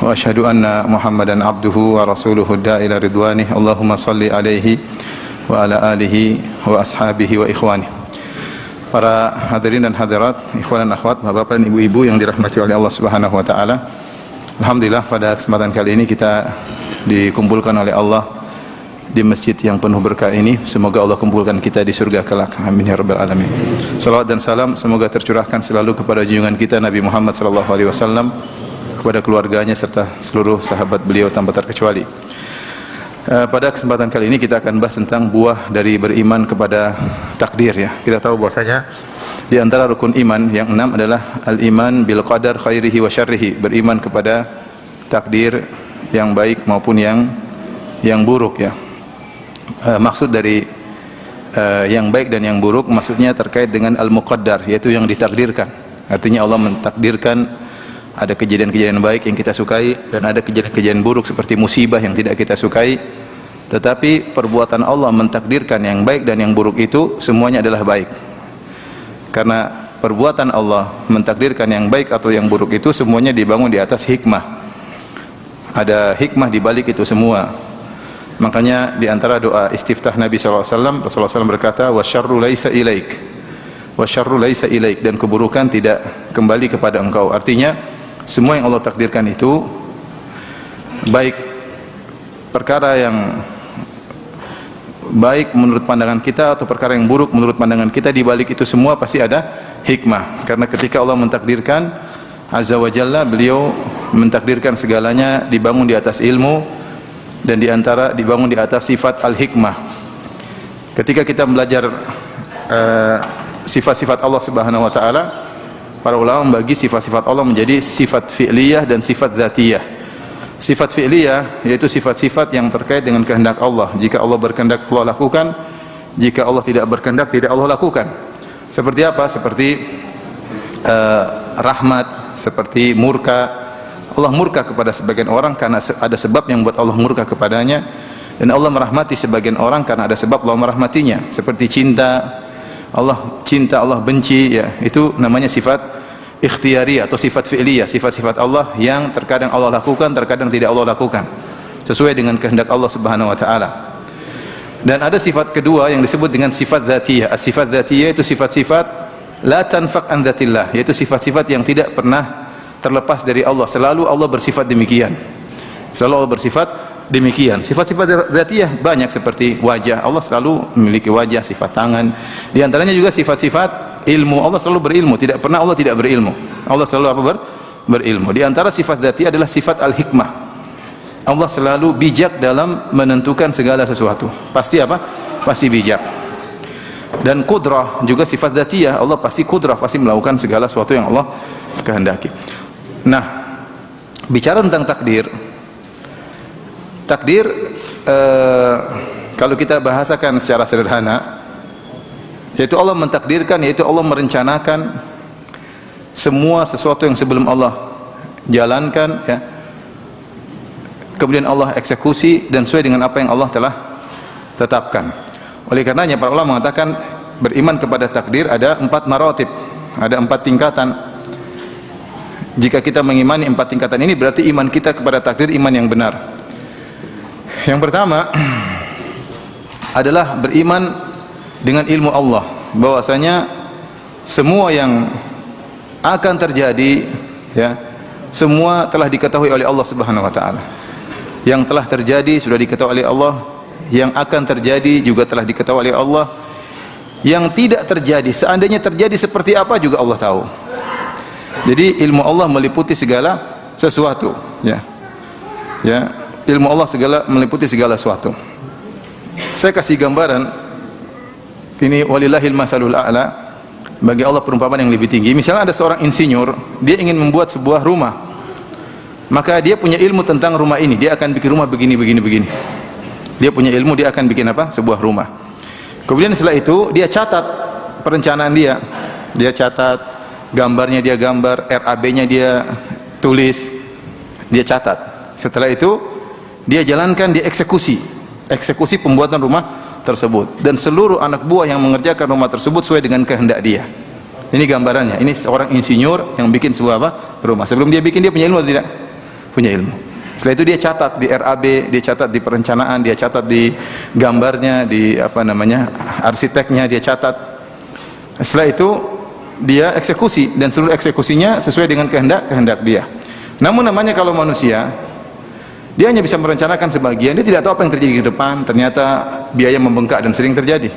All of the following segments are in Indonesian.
وأشهد أن محمدا عبده ورسوله الداعي إلى رضوانه اللهم صل عليه وعلى آله وأصحابه وإخوانه. Para hadirin dan hadirat, ikhwan dan akhwat, bapak dan ibu-ibu yang dirahmati oleh Allah Subhanahu wa taala. Alhamdulillah pada kesempatan kali ini kita dikumpulkan oleh Allah di masjid yang penuh berkah ini. Semoga Allah kumpulkan kita di surga kelak. Amin ya rabbal alamin. Salawat dan salam semoga tercurahkan selalu kepada junjungan kita Nabi Muhammad sallallahu alaihi wasallam, kepada keluarganya serta seluruh sahabat beliau tanpa terkecuali. Pada kesempatan kali ini kita akan bahas tentang buah dari beriman kepada takdir ya. Kita tahu bahwasanya di antara rukun iman yang 6 adalah al-iman bil qadar khairihi wa syarrihi, beriman kepada takdir yang baik maupun yang buruk ya. Maksud dari yang baik dan yang buruk maksudnya terkait dengan al-muqaddar, yaitu yang ditakdirkan. Artinya Allah mentakdirkan ada kejadian-kejadian baik yang kita sukai dan ada kejadian-kejadian buruk seperti musibah yang tidak kita sukai. Tetapi perbuatan Allah mentakdirkan yang baik dan yang buruk itu semuanya adalah baik. Karena perbuatan Allah mentakdirkan yang baik atau yang buruk itu semuanya dibangun di atas hikmah. Ada hikmah di balik itu semua. Makanya di antara doa istiftah Nabi SAW, Rasulullah SAW berkata, wasyarru laisa ilaik, wasyarru laisa ilaik, dan keburukan tidak kembali kepada engkau. Artinya semua yang Allah takdirkan itu baik, perkara yang baik menurut pandangan kita atau perkara yang buruk menurut pandangan kita, di balik itu semua pasti ada hikmah. Karena ketika Allah mentakdirkan Azza wa Jalla, beliau mentakdirkan segalanya dibangun di atas ilmu dan di antara dibangun di atas sifat al-hikmah. Ketika kita belajar sifat-sifat Allah Subhanahu wa taala, para ulama membagi sifat-sifat Allah menjadi sifat fi'liyah dan sifat dzatiyah. Sifat fi'liyah yaitu sifat-sifat yang terkait dengan kehendak Allah. Jika Allah berkehendak Allah lakukan, jika Allah tidak berkehendak tidak Allah lakukan. Seperti apa? Seperti rahmat, seperti murka. Allah murka kepada sebagian orang karena ada sebab yang buat Allah murka kepadanya, dan Allah merahmati sebagian orang karena ada sebab Allah merahmatinya. Seperti cinta, Allah cinta, Allah benci ya. Itu namanya sifat ikhtiyari atau sifat fi'liyah, sifat-sifat Allah yang terkadang Allah lakukan, terkadang tidak Allah lakukan, sesuai dengan kehendak Allah Subhanahu wa taala. Dan ada sifat kedua yang disebut dengan sifat dzatiyah. Sifat dzatiyah itu sifat-sifat la tanfaq an dzatillah, yaitu sifat-sifat yang tidak pernah terlepas dari Allah. Selalu Allah bersifat demikian. Selalu Allah bersifat demikian. Sifat-sifat dzatiyah banyak seperti wajah. Allah selalu memiliki wajah, sifat tangan. Di antaranya juga sifat-sifat ilmu. Allah selalu berilmu, tidak pernah Allah tidak berilmu. Allah selalu apa? Berilmu. Di antara sifat dzatiyah adalah sifat al-hikmah. Allah selalu bijak dalam menentukan segala sesuatu. Pasti apa? Pasti bijak. Dan qudrah juga sifat dzatiyah. Allah pasti qudrah, pasti melakukan segala sesuatu yang Allah kehendaki. Nah, bicara tentang takdir, kalau kita bahasakan secara sederhana, yaitu Allah mentakdirkan, yaitu Allah merencanakan semua sesuatu yang sebelum Allah jalankan ya. Kemudian Allah eksekusi dan sesuai dengan apa yang Allah telah tetapkan. Oleh karenanya para ulama mengatakan beriman kepada takdir ada 4 maratib, ada 4 tingkatan. Jika kita mengimani 4 tingkatan ini, berarti iman kita kepada takdir iman yang benar. Yang pertama adalah beriman dengan ilmu Allah, bahwasanya semua yang akan terjadi ya, semua telah diketahui oleh Allah Subhanahu wa taala. Yang telah terjadi sudah diketahui oleh Allah, yang akan terjadi juga telah diketahui oleh Allah. Yang tidak terjadi, seandainya terjadi seperti apa juga Allah tahu. Jadi ilmu Allah meliputi segala sesuatu ya. Ya, ilmu Allah meliputi segala sesuatu. Saya kasih gambaran ini, walillahil matsalul a'la, bagi Allah perumpamaan yang lebih tinggi. Misalnya ada seorang insinyur, dia ingin membuat sebuah rumah. Maka dia punya ilmu tentang rumah ini, dia akan bikin rumah begini. Dia punya ilmu, dia akan bikin apa? Sebuah rumah. Kemudian setelah itu dia catat perencanaan dia. Dia catat gambarnya, dia gambar, RAB-nya dia tulis, dia catat. Setelah itu dia jalankan, dia eksekusi pembuatan rumah tersebut, dan seluruh anak buah yang mengerjakan rumah tersebut sesuai dengan kehendak dia. Ini gambarannya. Ini seorang insinyur yang bikin sebuah apa? Rumah. Sebelum dia bikin, dia punya ilmu atau tidak? punya ilmu. Setelah itu dia catat di RAB, dia catat di perencanaan, dia catat di gambarnya, di arsiteknya dia catat. Setelah itu dia eksekusi, dan seluruh eksekusinya sesuai dengan kehendak dia. Namun namanya kalau manusia, dia hanya bisa merencanakan sebagian, dia tidak tahu apa yang terjadi di depan. Ternyata biaya membengkak, dan sering terjadi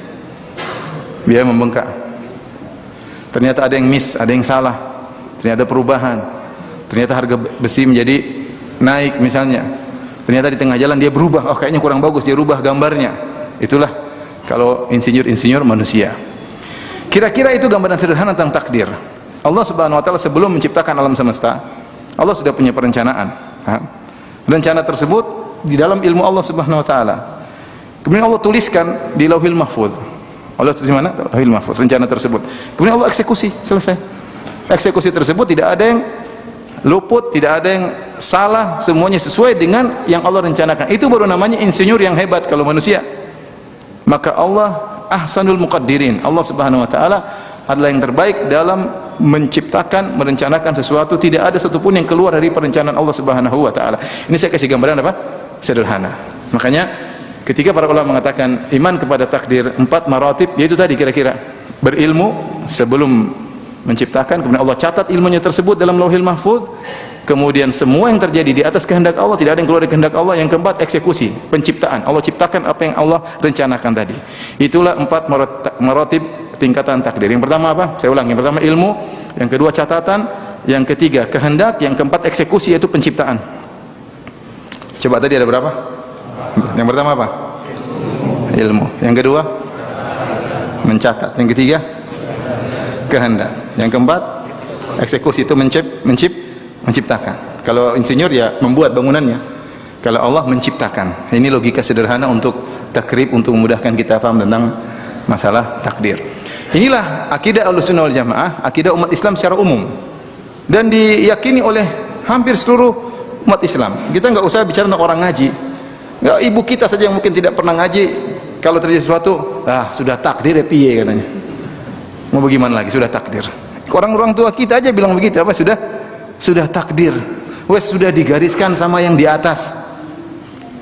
biaya membengkak. Ternyata ada yang miss, ada yang salah, ternyata perubahan, ternyata harga besi menjadi naik misalnya, ternyata di tengah jalan dia berubah, oh kayaknya kurang bagus, dia rubah gambarnya. Itulah kalau insinyur manusia. Kira-kira itu gambaran sederhana tentang takdir. Allah Subhanahu wa taala sebelum menciptakan alam semesta, Allah sudah punya perencanaan. Rencana tersebut di dalam ilmu Allah Subhanahu wa taala. Kemudian Allah tuliskan di Lauhil Mahfuz. Allah tulis di mana? Lauhil Mahfuz, rencana tersebut. Kemudian Allah eksekusi, selesai. Eksekusi tersebut tidak ada yang luput, tidak ada yang salah, semuanya sesuai dengan yang Allah rencanakan. Itu baru namanya insinyur yang hebat kalau manusia. Maka Allah ahsanul muqaddirin. Allah Subhanahu wa taala adalah yang terbaik dalam menciptakan, merencanakan sesuatu. Tidak ada satupun yang keluar dari perencanaan Allah Subhanahu wa taala. Ini saya kasih gambaran apa? Sederhana. Makanya ketika para ulama mengatakan iman kepada takdir 4 maratib, yaitu tadi kira-kira berilmu sebelum menciptakan, kemudian Allah catat ilmunya tersebut dalam Lauhil Mahfuz, kemudian semua yang terjadi di atas kehendak Allah, tidak ada yang keluar dari kehendak Allah. Yang keempat, eksekusi, penciptaan. Allah ciptakan apa yang Allah rencanakan tadi. Itulah 4 maratib tingkatan takdir. Yang pertama apa? Saya ulang, yang pertama ilmu, yang kedua catatan, yang ketiga kehendak, yang keempat eksekusi, yaitu penciptaan. Coba tadi ada berapa? Yang pertama apa? Ilmu. Yang kedua mencatat. Yang ketiga kehendak. Yang keempat eksekusi, itu menciptakan. Kalau insinyur ya membuat bangunannya. Kalau Allah menciptakan. Ini logika sederhana untuk takrib, untuk memudahkan kita paham tentang masalah takdir. Inilah akidah Ahlussunnah wal Jamaah, akidah umat Islam secara umum, dan diyakini oleh hampir seluruh umat Islam. Kita nggak usah bicara tentang orang ngaji. Nggak, ibu kita saja yang mungkin tidak pernah ngaji, kalau terjadi sesuatu, sudah takdir ya piye katanya. Mau bagaimana lagi, sudah takdir. Orang-orang tua kita aja bilang begitu, apa sudah takdir. Wes sudah digariskan sama yang di atas.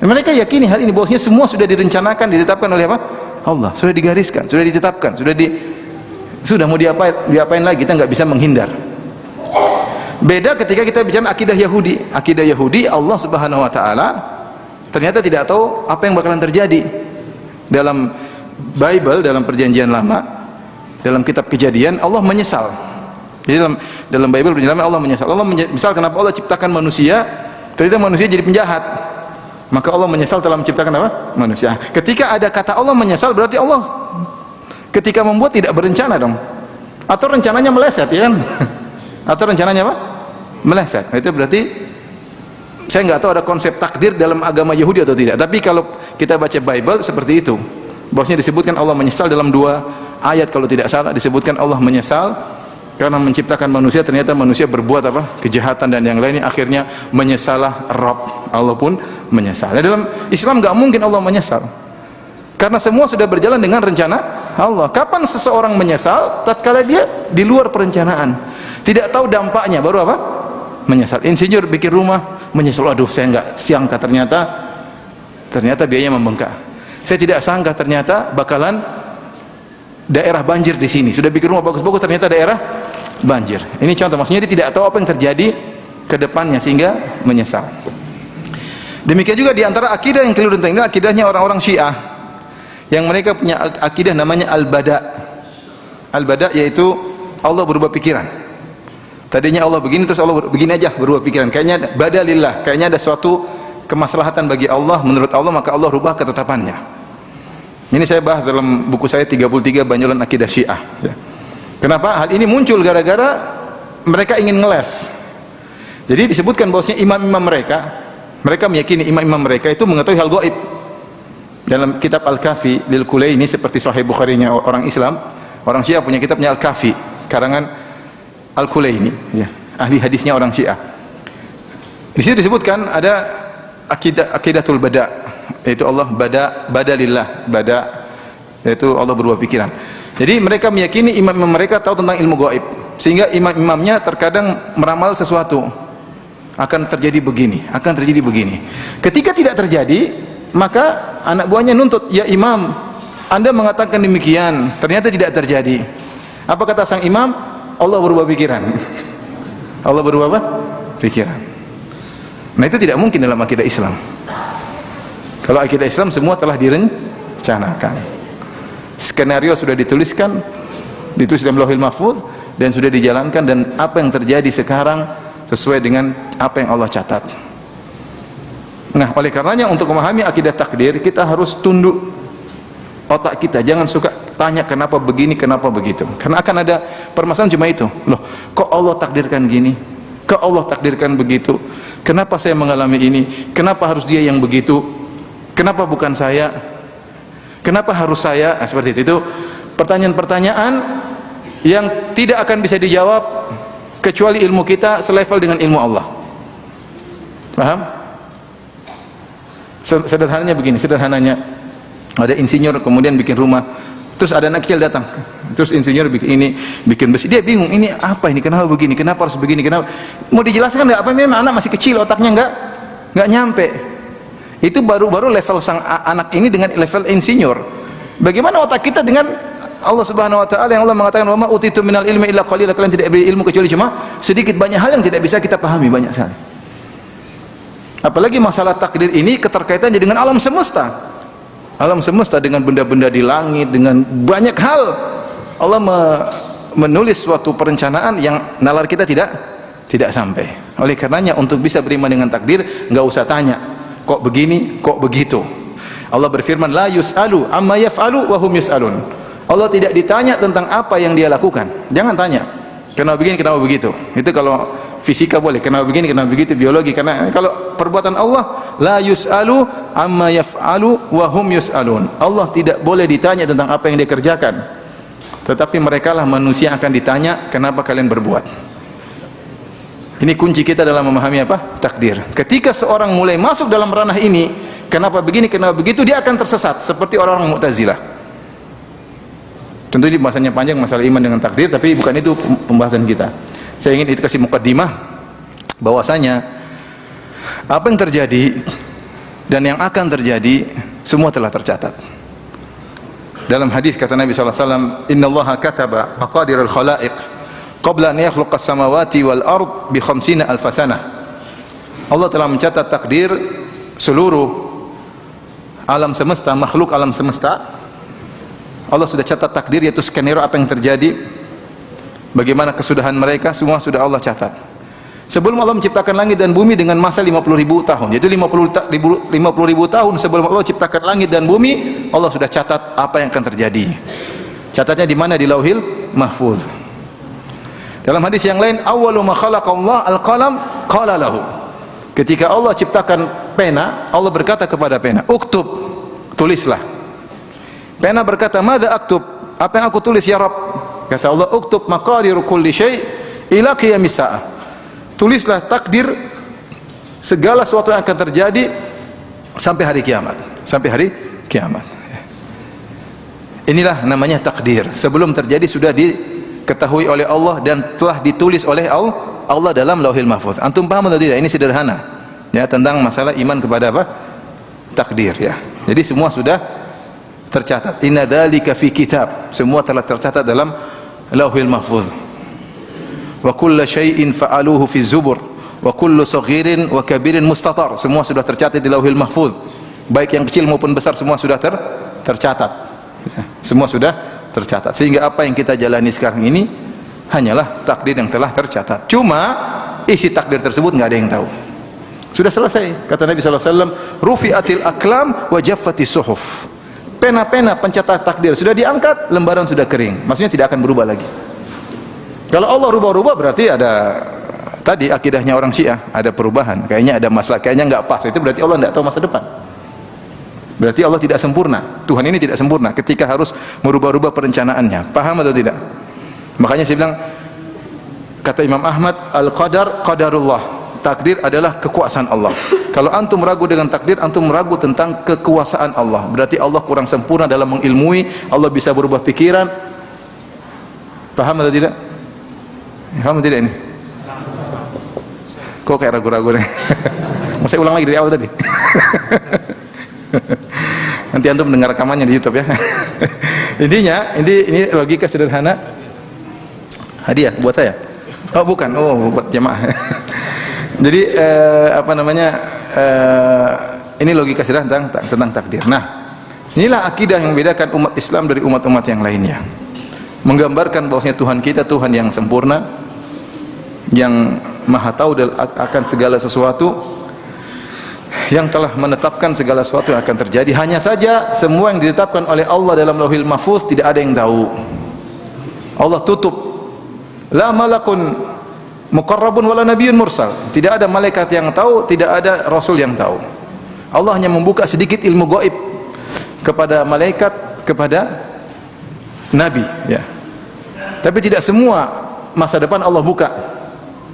Mereka yakini hal ini, bahwasanya semua sudah direncanakan, ditetapkan oleh apa? Allah. Sudah digariskan, sudah ditetapkan, sudah mau diapain lagi, kita nggak bisa menghindar. Beda ketika kita bicara akidah Yahudi. Akidah Yahudi, Allah Subhanahu wa taala ternyata tidak tahu apa yang bakalan terjadi. Dalam Bible, dalam perjanjian lama, dalam kitab Kejadian, Allah menyesal. Jadi dalam Bible perjanjian lama Allah menyesal. Misal kenapa Allah ciptakan manusia, ternyata manusia jadi penjahat. Maka Allah menyesal telah menciptakan apa? Manusia. Ketika ada kata Allah menyesal, berarti Allah ketika membuat tidak berencana dong. Atau rencananya meleset, ya kan? Atau rencananya apa? Meleset. Itu berarti saya nggak tahu ada konsep takdir dalam agama Yahudi atau tidak. Tapi kalau kita baca Bible seperti itu. Bahwasanya disebutkan Allah menyesal dalam 2 ayat kalau tidak salah, disebutkan Allah menyesal karena menciptakan manusia, ternyata manusia berbuat apa? Kejahatan dan yang lainnya, akhirnya menyesalah Rabb. Allah pun menyesal. Nah, dalam Islam nggak mungkin Allah menyesal. Karena semua sudah berjalan dengan rencana Allah. Kapan seseorang menyesal? Tatkala dia di luar perencanaan. Tidak tahu dampaknya, baru apa? Menyesal. Insinyur bikin rumah, menyesal, aduh saya nggak sangka ternyata biayanya membengkak. Saya tidak sangka ternyata bakalan daerah banjir di sini. Sudah bikin rumah bagus-bagus, ternyata daerah banjir. Ini contoh, maksudnya dia tidak tahu apa yang terjadi ke depannya sehingga menyesal. Demikian juga di antara akidah yang keliru tentang ini, akidahnya orang-orang Syiah yang mereka punya akidah namanya al-bada. Al-bada yaitu Allah berubah pikiran. Tadinya Allah begini, terus Allah begini aja berubah pikiran. Kayaknya badalillah, kayaknya ada suatu kemaslahatan bagi Allah, menurut Allah, maka Allah rubah ketetapannya. Ini saya bahas dalam buku saya 33 Banyolan Akidah Syiah. Kenapa? Hal ini muncul gara-gara mereka ingin ngeles. Jadi disebutkan bahwasanya imam-imam mereka meyakini imam-imam mereka itu mengetahui hal gaib. Dalam kitab Al-Kafi lil Kulaini, seperti Sahih Bukhari-nya orang Islam, orang Syiah punya kitabnya Al-Kafi, karangan Al-Kulaini, ya, ahli hadisnya orang Syiah. Di sini disebutkan ada akidatul bada, yaitu Allah badalillah, yaitu Allah berubah pikiran. Jadi mereka meyakini imam-imam mereka tahu tentang ilmu gaib, sehingga imam-imamnya terkadang meramal sesuatu. akan terjadi begini, akan terjadi begini. Ketika tidak terjadi, maka anak buahnya nuntut, ya imam, Anda mengatakan demikian, ternyata tidak terjadi. Apa kata sang imam? Allah berubah pikiran. Allah berubah apa? Pikiran. Nah, itu tidak mungkin dalam akidah Islam. Kalau akidah Islam semua telah direncanakan. Skenario sudah ditulis dalam Lauhul Mahfuz dan sudah dijalankan, dan apa yang terjadi sekarang sesuai dengan apa yang Allah catat. Nah, oleh karenanya untuk memahami akidah takdir kita harus tunduk otak kita, jangan suka tanya kenapa begini, kenapa begitu. Karena akan ada permasalahan cuma itu. Loh, kok Allah takdirkan gini? Kok Allah takdirkan begitu? Kenapa saya mengalami ini? Kenapa harus dia yang begitu? Kenapa bukan saya? Kenapa harus saya? Nah, seperti itu. Pertanyaan-pertanyaan yang tidak akan bisa dijawab kecuali ilmu kita selevel dengan ilmu Allah. Paham? Sederhananya begini, ada insinyur kemudian bikin rumah, terus ada anak kecil datang, terus insinyur bikin besi, dia bingung, ini apa ini, kenapa begini, kenapa harus begini, kenapa, mau dijelaskan nggak? Apa memang anak masih kecil, otaknya nggak nyampe. Itu baru level sang anak ini dengan level insinyur. Bagaimana otak kita dengan Allah Subhanahu wa taala yang Allah mengatakan wa ma utitu minal ilmi illa qalila, kalian tidak beri ilmu kecuali cuma sedikit, banyak hal yang tidak bisa kita pahami, banyak sekali. Apalagi masalah takdir ini keterkaitannya dengan alam semesta. Alam semesta dengan benda-benda di langit, dengan banyak hal. Allah menulis suatu perencanaan yang nalar kita tidak sampai. Oleh karenanya untuk bisa beriman dengan takdir enggak usah tanya kok begini, kok begitu. Allah berfirman la yus'alu amma yaf'alu wa hum yus'alun. Allah tidak ditanya tentang apa yang dia lakukan. Jangan tanya kenapa begini, kenapa begitu. Itu kalau fisika boleh, kenapa begini, kenapa begitu, biologi. Karena kalau perbuatan Allah la yus'alu amma yaf'alu wa hum yus'alun. Allah tidak boleh ditanya tentang apa yang dia kerjakan, tetapi merekalah manusia akan ditanya kenapa kalian berbuat. Ini kunci kita dalam memahami apa? Takdir. Ketika seorang mulai masuk dalam ranah ini, kenapa begini, kenapa begitu, dia akan tersesat seperti orang-orang Mu'tazilah. Tentu ini pembahasannya panjang masalah iman dengan takdir, tapi bukan itu pembahasan kita. Saya ingin itu kasih mukaddimah bahwasanya apa yang terjadi dan yang akan terjadi semua telah tercatat. Dalam hadis kata Nabi sallallahu alaihi wasallam, "Innallaha kataba maqadirul khalaiq qabla an yakhluqas samawati wal ard bi 50 alf sanah." Allah telah mencatat takdir seluruh alam semesta, makhluk alam semesta. Allah sudah catat takdir, yaitu skenario apa yang terjadi, bagaimana kesudahan mereka, semua sudah Allah catat. Sebelum Allah menciptakan langit dan bumi dengan masa 50.000 tahun, yaitu 50.000 tahun sebelum Allah ciptakan langit dan bumi, Allah sudah catat apa yang akan terjadi. Catatnya di mana? Di Lauhil Mahfuz. Dalam hadis yang lain, awwalu ma khalaqallah al-qalam qala lahu. Ketika Allah ciptakan pena, Allah berkata kepada pena, "Uktub," tulislah. Pena berkata, "Madza aktub?" Apa yang aku tulis ya Rabb? Kata Allah, "Uktub maqadiru kulli syai' ila qiyamis saah." Tulislah takdir segala sesuatu yang akan terjadi sampai hari kiamat, sampai hari kiamat. Inilah namanya takdir. Sebelum terjadi sudah diketahui oleh Allah dan telah ditulis oleh Allah dalam Lauhil Mahfuz. Antum paham atau tidak? Ini sederhana. Ya, tentang masalah iman kepada apa? Takdir, ya. Jadi semua sudah tercatat. Inna dzalika fi kitab. Semua telah tercatat dalam Lauhil Mahfuz. Wa kullu syai'in fa'aluhu fi zubur wa kullu saghirin wa kabirin mustatar. Semua sudah tercatat di Lauhil Mahfuz. Baik yang kecil maupun besar semua sudah tercatat. Semua sudah tercatat. Sehingga apa yang kita jalani sekarang ini hanyalah takdir yang telah tercatat. Cuma isi takdir tersebut enggak ada yang tahu. Sudah selesai. Kata Nabi sallallahu alaihi wasallam, "Rufi'atil aqlam wa jaffatis suhuf." Pena-pena pencatat takdir sudah diangkat, lembaran sudah kering. Maksudnya tidak akan berubah lagi. Kalau Allah rubah-rubah berarti ada tadi akidahnya orang Syiah, ada perubahan. Kayaknya ada masalah, kayaknya enggak pas. Itu berarti Allah enggak tahu masa depan. Berarti Allah tidak sempurna. Tuhan ini tidak sempurna ketika harus merubah-rubah perencanaannya. Paham atau tidak? Makanya saya bilang, kata Imam Ahmad, al-qadar qadarullah. Takdir adalah kekuasaan Allah. Kalau antum ragu dengan takdir, antum ragu tentang kekuasaan Allah. Berarti Allah kurang sempurna dalam mengilmui. Allah bisa berubah pikiran. Paham atau tidak? Paham atau tidak ini? Kok kayak ragu-ragu nih? Mau saya ulang lagi dari awal tadi? Nanti antum mendengar rekamannya di YouTube ya. Intinya, ini logika sederhana. Hadiah buat saya? Oh bukan, oh buat jemaah. Jadi ini logika sederhana tentang takdir. Nah, inilah akidah yang membedakan umat Islam dari umat-umat yang lainnya. Menggambarkan bahwasanya Tuhan kita Tuhan yang sempurna, yang maha tahu akan segala sesuatu, yang telah menetapkan segala sesuatu yang akan terjadi. Hanya saja semua yang ditetapkan oleh Allah dalam Lauhil Mahfuz tidak ada yang tahu. Allah tutup. La malakun muqarrabun wala nabiyyun mursal. Tidak ada malaikat yang tahu, tidak ada rasul yang tahu. Allah hanya membuka sedikit ilmu gaib kepada malaikat, kepada nabi, ya. Tapi tidak semua masa depan Allah buka.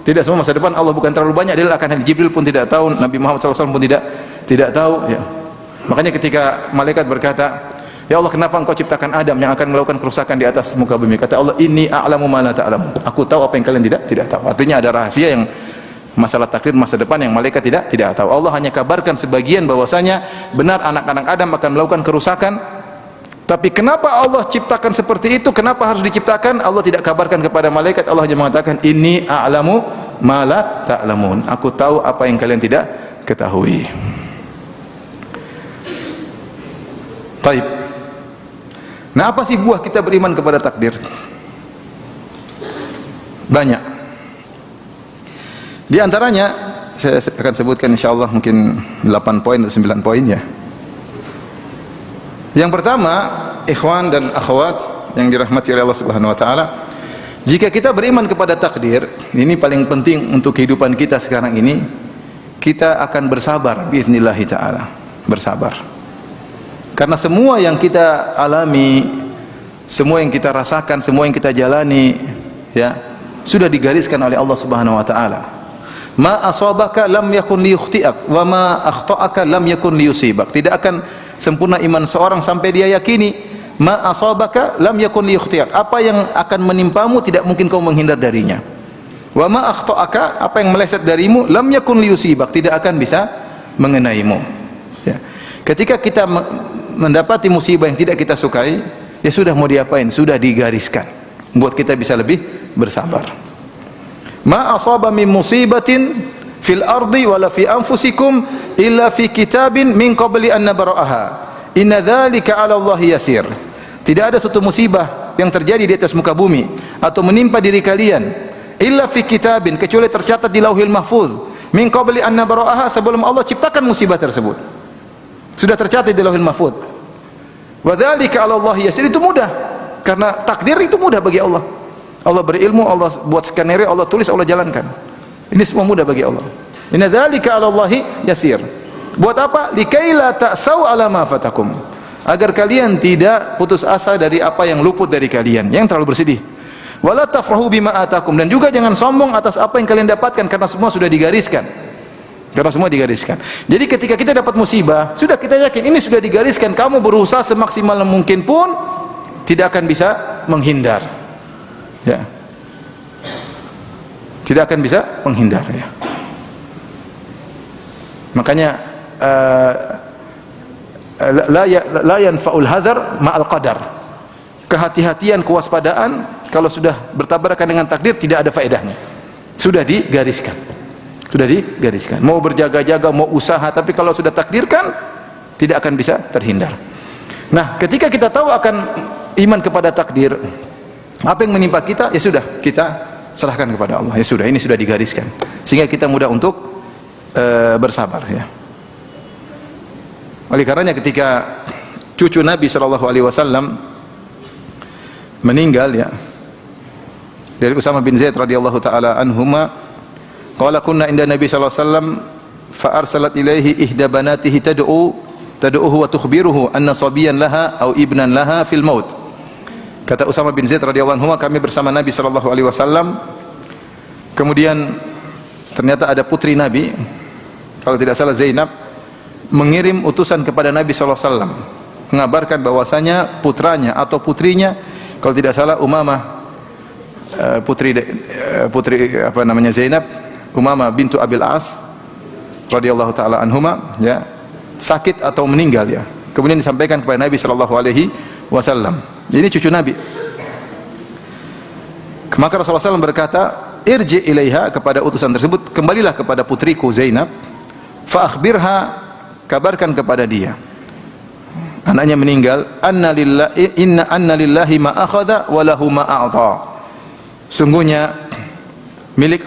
Tidak semua masa depan Allah bukan terlalu banyak. Dalil akan hal Jibril pun tidak tahu, Nabi Muhammad SAW pun tidak tahu. Ya. Makanya ketika malaikat berkata, ya Allah, kenapa engkau ciptakan Adam yang akan melakukan kerusakan di atas muka bumi? Kata Allah, inni a'lamu ma la ta'lamun. Aku tahu apa yang kalian tidak tahu. Artinya ada rahasia yang masalah takdir masa depan yang malaikat tidak tahu. Allah hanya kabarkan sebagian bahwasanya benar anak-anak Adam akan melakukan kerusakan. Tapi kenapa Allah ciptakan seperti itu? Kenapa harus diciptakan? Allah tidak kabarkan kepada malaikat. Allah hanya mengatakan, inni a'lamu ma la ta'lamun. Aku tahu apa yang kalian tidak ketahui. Baik. Nah, apa sih buah kita beriman kepada takdir? Banyak. Di antaranya saya akan sebutkan insyaallah mungkin 8 poin atau 9 poin ya. Yang pertama, ikhwan dan akhwat yang dirahmati oleh Allah Subhanahu wa taala, jika kita beriman kepada takdir, ini paling penting untuk kehidupan kita sekarang ini, kita akan bersabar biiznillah taala, bersabar. Karena semua yang kita alami, semua yang kita rasakan, semua yang kita jalani, ya, sudah digariskan oleh Allah Subhanahu wa taala. Ma asabaka lam yakun liyukhti'ak wa ma akhta'aka lam yakun liyusibak. Tidak akan sempurna iman seorang sampai dia yakini ma asabaka lam yakun liyukhti'ak. Apa yang akan menimpamu tidak mungkin kau menghindar darinya. Wa ma akhta'aka, apa yang meleset darimu lam yakun liyusibak, tidak akan bisa mengenaimu. Ya. Ketika kita mendapati musibah yang tidak kita sukai, ya sudah, mau diapain? Sudah digariskan buat kita bisa lebih bersabar. Ma asaba min musibatin fil ardi wala fi anfusikum illa fi kitabin min qabli an nabra'aha. Inna dzalika 'ala Allah yasir. Tidak ada suatu musibah yang terjadi di atas muka bumi atau menimpa diri kalian illa fi kitabin, kecuali tercatat di Lauhil Mahfuz, min qabli an nabra'aha, sebelum Allah ciptakan musibah tersebut. Sudah tercatat di Lauhil Mahfuz. Wa dzalika 'ala Allah yasir, itu mudah. Karena takdir itu mudah bagi Allah. Allah berilmu, Allah buat skenario, Allah tulis, Allah jalankan. Ini semua mudah bagi Allah. Inna dzalika 'ala Allahi yasir. Buat apa? Likaila ta'sau 'ala ma fatakum. Agar kalian tidak putus asa dari apa yang luput dari kalian, yang terlalu bersedih. Wala tafrahu bima atakum, dan juga jangan sombong atas apa yang kalian dapatkan, karena semua sudah digariskan. Karena semua digariskan. Jadi ketika kita dapat musibah, sudah kita yakin ini sudah digariskan, kamu berusaha semaksimal mungkin pun tidak akan bisa menghindar. Ya. Tidak akan bisa menghindar, ya. Makanya la yanfa'ul hadar ma'al qadar. Kehati-hatian, kewaspadaan kalau sudah bertabrakan dengan takdir tidak ada faedahnya. Sudah digariskan. Sudah digariskan. Mau berjaga-jaga, mau usaha, tapi kalau sudah takdirkan tidak akan bisa terhindar. Nah, ketika kita tahu akan iman kepada takdir, apa yang menimpa kita, ya sudah, kita serahkan kepada Allah. Ya sudah, ini sudah digariskan. Sehingga kita mudah untuk bersabar, ya. Oleh karenanya ketika cucu Nabi SAW meninggal, ya, dari Usamah bin Zaid radhiyallahu taala anhuma, qala kunna inda Nabi SAW fa arsalat ilaihi ihda banatihi tad'uhu wa tukhbiruhu anna sabiyan laha aw ibnan laha fil maut. Kata Usamah bin Zaid radhiyallahu anhu, kami bersama Nabi sallallahu alaihi wasallam. Kemudian ternyata ada putri Nabi, kalau tidak salah Zainab, mengirim utusan kepada Nabi sallallahu alaihi wasallam mengabarkan bahwasanya putranya atau putrinya, kalau tidak salah Umamah, putri apa namanya Zainab, Umamah bintu Abil As radhiyallahu taala anhuma, ya, sakit atau meninggal, ya. Kemudian disampaikan kepada Nabi sallallahu alaihi wasallam. Ini cucu Nabi. Maka Rasulullah SAW berkata, irji ilaiha, kepada utusan tersebut, kembalilah kepada putriku Zainab, fa akhbirha, kabarkan kepada dia, anaknya meninggal, anna lillahi ma akhadha wa lahu ma a'ta. Sungguhnya milik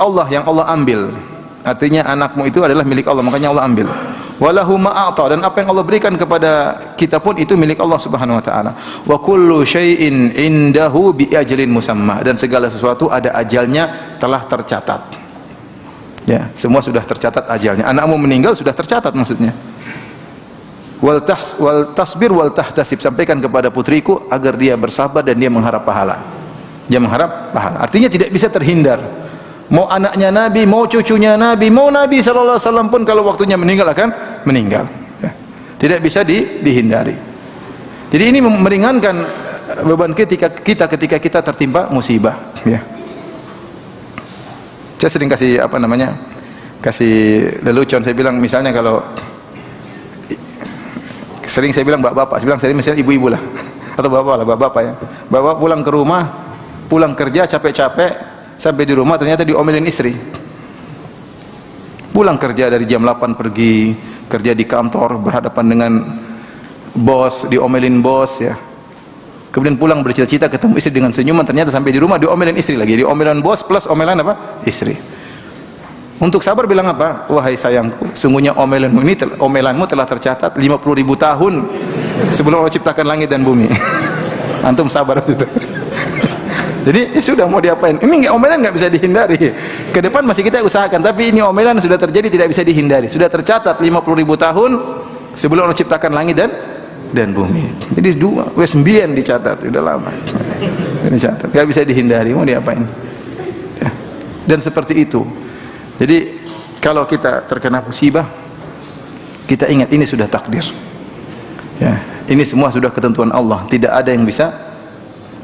Allah yang Allah ambil. Artinya anakmu itu adalah milik Allah, makanya Allah ambil. Walahu ma'ata, dan apa yang Allah berikan kepada kita pun itu milik Allah Subhanahu wa taala. Wa kullu syai'in indahu bi ajalin musamma, dan segala sesuatu ada ajalnya, telah tercatat. Ya, semua sudah tercatat ajalnya. Anakmu meninggal sudah tercatat maksudnya. Wal tasbir wal tahtasib, sampaikan kepada putriku agar dia bersabar dan dia mengharap pahala. Dia mengharap pahala. Artinya tidak bisa terhindar. Mau anaknya Nabi, mau cucunya Nabi, mau Nabi sallallahu alaihi wasallam pun kalau waktunya meninggal akan meninggal. Ya. Tidak bisa dihindari. Jadi ini meringankan beban ketika kita tertimpa musibah, ya. Saya sering kasih kasih lelucon, saya bilang misalnya kalau sering saya bilang bapak-bapak, saya bilang sering misalnya ibu-ibu lah atau bapak-bapak ya. Bapak pulang ke rumah, pulang kerja capek-capek, sampai di rumah ternyata diomelin istri. Pulang kerja dari jam 8 pergi kerja di kantor, berhadapan dengan bos, diomelin bos, ya. Kemudian pulang bercita-cita ketemu istri dengan senyuman, ternyata sampai di rumah diomelin istri lagi. Diomelin bos plus omelan apa? Istri. Untuk sabar bilang apa? Wahai sayangku, sungguhnya omelanmu telah tercatat 50.000 tahun sebelum Allah ciptakan langit dan bumi. Antum sabar itu. Jadi ya sudah, mau diapain? Ini omelan nggak bisa dihindari. Ke depan masih kita usahakan, tapi ini omelan sudah terjadi, tidak bisa dihindari. Sudah tercatat 50.000 tahun sebelum Allah ciptakan langit dan bumi. Jadi 9 dicatat, sudah lama. Dicatat, nggak bisa dihindari. Mau diapain? Ya. Dan seperti itu. Jadi kalau kita terkena musibah, kita ingat ini sudah takdir. Ya, ini semua sudah ketentuan Allah. Tidak ada yang bisa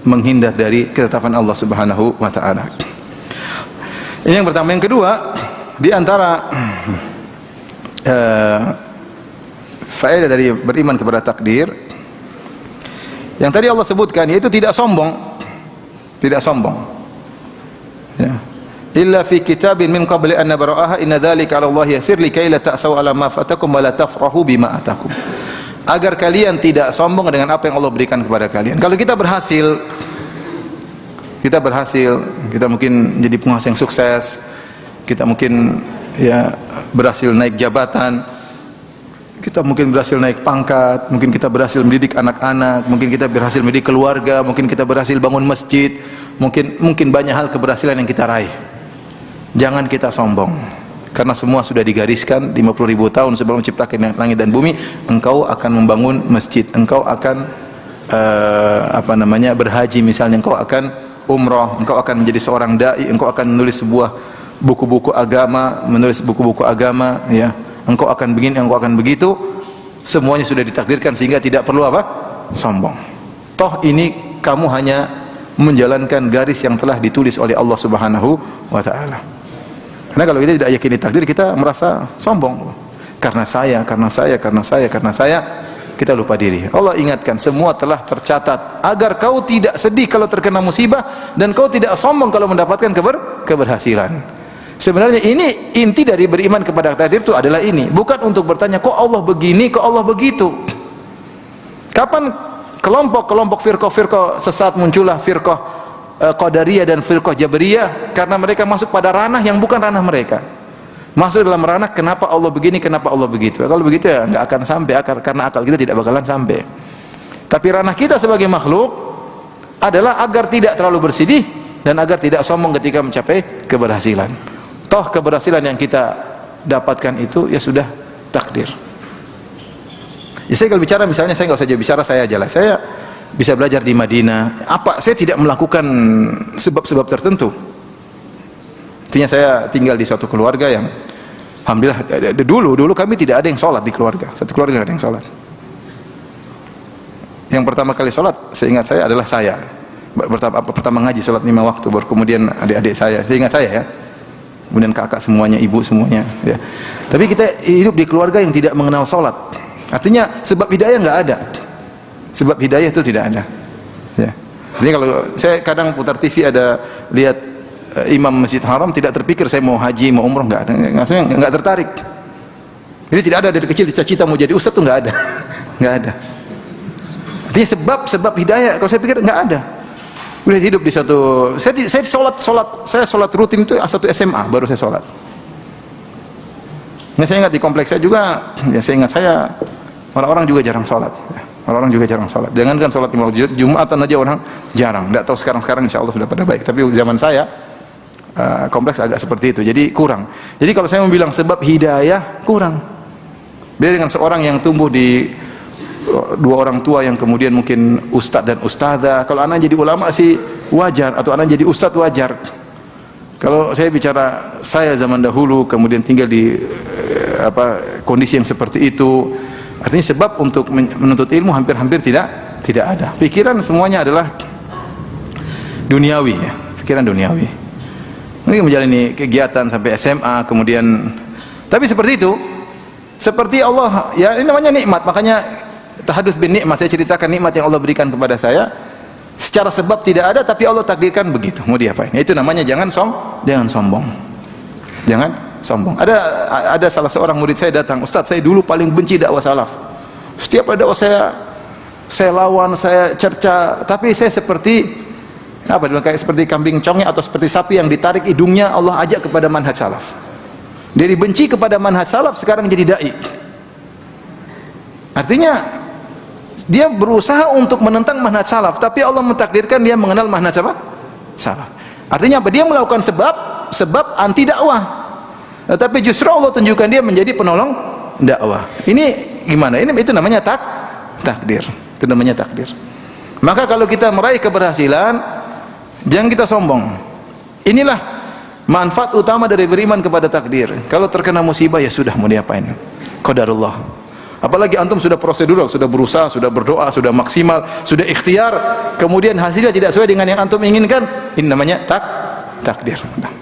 menghindar dari ketetapan Allah Subhanahu wa taala. Ini yang pertama. Yang kedua, di antara faedah dari beriman kepada takdir yang tadi Allah sebutkan, yaitu tidak sombong. Tidak sombong. Ya. Illa fi kitabin min qabli an nabra'aha inna dzalika 'ala Allah yasir likai la ta'saw 'ala ma fatakum wa la tafrahu bima atakum. Agar kalian tidak sombong dengan apa yang Allah berikan kepada kalian. Kalau kita berhasil, kita mungkin jadi penguasa yang sukses, kita mungkin ya berhasil naik jabatan, kita mungkin berhasil naik pangkat, mungkin kita berhasil mendidik anak-anak, mungkin kita berhasil mendidik keluarga, mungkin kita berhasil bangun masjid, mungkin banyak hal keberhasilan yang kita raih. Jangan kita sombong. Karena semua sudah digariskan 50.000 tahun sebelum menciptakan langit dan bumi, engkau akan membangun masjid, engkau akan berhaji misalnya, engkau akan umrah, engkau akan menjadi seorang dai, engkau akan menulis sebuah buku-buku agama, ya. Engkau akan begini, engkau akan begitu. Semuanya sudah ditakdirkan sehingga tidak perlu sombong. Toh ini kamu hanya menjalankan garis yang telah ditulis oleh Allah Subhanahu wa taala. Karena kalau kita tidak yakini takdir, kita merasa sombong. Karena saya, kita lupa diri. Allah ingatkan, semua telah tercatat agar kau tidak sedih kalau terkena musibah dan kau tidak sombong kalau mendapatkan keberhasilan. Sebenarnya ini inti dari beriman kepada takdir itu adalah ini, bukan untuk bertanya kok Allah begini, kok Allah begitu. Kapan kelompok-kelompok firqah sesat muncullah, firqah Qadariyah dan firqah Jabariyah? Karena mereka masuk pada ranah yang bukan ranah mereka. Masuk dalam ranah kenapa Allah begini, kenapa Allah begitu. Kalau begitu ya nggak akan sampai karena akal kita tidak bakalan sampai. Tapi ranah kita sebagai makhluk adalah agar tidak terlalu bersedih dan agar tidak sombong ketika mencapai keberhasilan. Toh keberhasilan yang kita dapatkan itu ya sudah takdir. Ya saya kalau bicara misalnya, saya nggak usah bicara saya aja lah. Saya bisa belajar di Madinah. Saya tidak melakukan sebab-sebab tertentu. Artinya saya tinggal di suatu keluarga yang alhamdulillah dulu kami tidak ada yang sholat di keluarga. Satu keluarga tidak ada yang sholat. Yang pertama kali sholat seingat saya adalah saya. Pertama ngaji sholat 5 waktu, baru kemudian adik-adik saya. Seingat saya ya. kemudian kakak semuanya, ibu semuanya, ya. Tapi kita hidup di keluarga yang tidak mengenal sholat. Artinya sebab hidayah nggak ada. Sebab hidayah itu tidak ada. Ya. Jadi kalau saya kadang putar TV ada lihat imam Masjid Haram, tidak terpikir saya mau haji, mau umroh, nggak ada. Maksudnya nggak tertarik. Jadi tidak ada dari kecil cita-cita mau jadi ustadz tuh nggak ada, nggak ada. Artinya sebab hidayah kalau saya pikir nggak ada. Udah hidup di satu, saya sholat rutin itu satu SMA baru saya sholat. Nah, saya ingat di kompleks saya juga, ya saya ingat orang-orang juga jarang sholat. Orang-orang juga jarang sholat. Jangankan sholat Jumatan aja orang jarang. Tidak tahu sekarang insya Allah sudah pada baik. Tapi zaman saya kompleks agak seperti itu. Jadi kurang. Jadi kalau saya mau bilang sebab hidayah kurang. Beda dengan seorang yang tumbuh di dua orang tua yang kemudian mungkin ustadz dan ustadzah. Kalau anak jadi ulama sih wajar, atau anak jadi ustadz wajar. Kalau saya bicara saya zaman dahulu kemudian tinggal di kondisi yang seperti itu, artinya sebab untuk menuntut ilmu hampir-hampir tidak ada. Pikiran semuanya adalah duniawi, ya. Pikiran duniawi. Mungkin menjalani kegiatan sampai SMA, kemudian tapi seperti itu, seperti Allah, ya ini namanya nikmat. Makanya tahadduts bin nikmat, saya ceritakan nikmat yang Allah berikan kepada saya. Secara sebab tidak ada, tapi Allah takdirkan begitu. Mau diapain? Itu namanya jangan sombong. Jangan sombong. Ada salah seorang murid saya datang, Ustaz, saya dulu paling benci dakwah salaf. Setiap ada dakwah saya lawan, saya cerca, tapi saya seperti kayak seperti kambing congnya atau seperti sapi yang ditarik hidungnya, Allah ajak kepada manhaj salaf. Dari benci kepada manhaj salaf sekarang jadi dai. Artinya dia berusaha untuk menentang manhaj salaf, tapi Allah mentakdirkan dia mengenal manhaj salaf. Artinya apa? Dia melakukan sebab anti dakwah, tapi justru Allah tunjukkan dia menjadi penolong dakwah. Ini gimana? Itu namanya takdir. Itu namanya takdir. Maka kalau kita meraih keberhasilan, jangan kita sombong. Inilah manfaat utama dari beriman kepada takdir. Kalau terkena musibah, ya sudah, mau diapain? Qadarullah. Apalagi antum sudah prosedural, sudah berusaha, sudah berdoa, sudah maksimal, sudah ikhtiar, kemudian hasilnya tidak sesuai dengan yang antum inginkan, ini namanya takdir. Nah.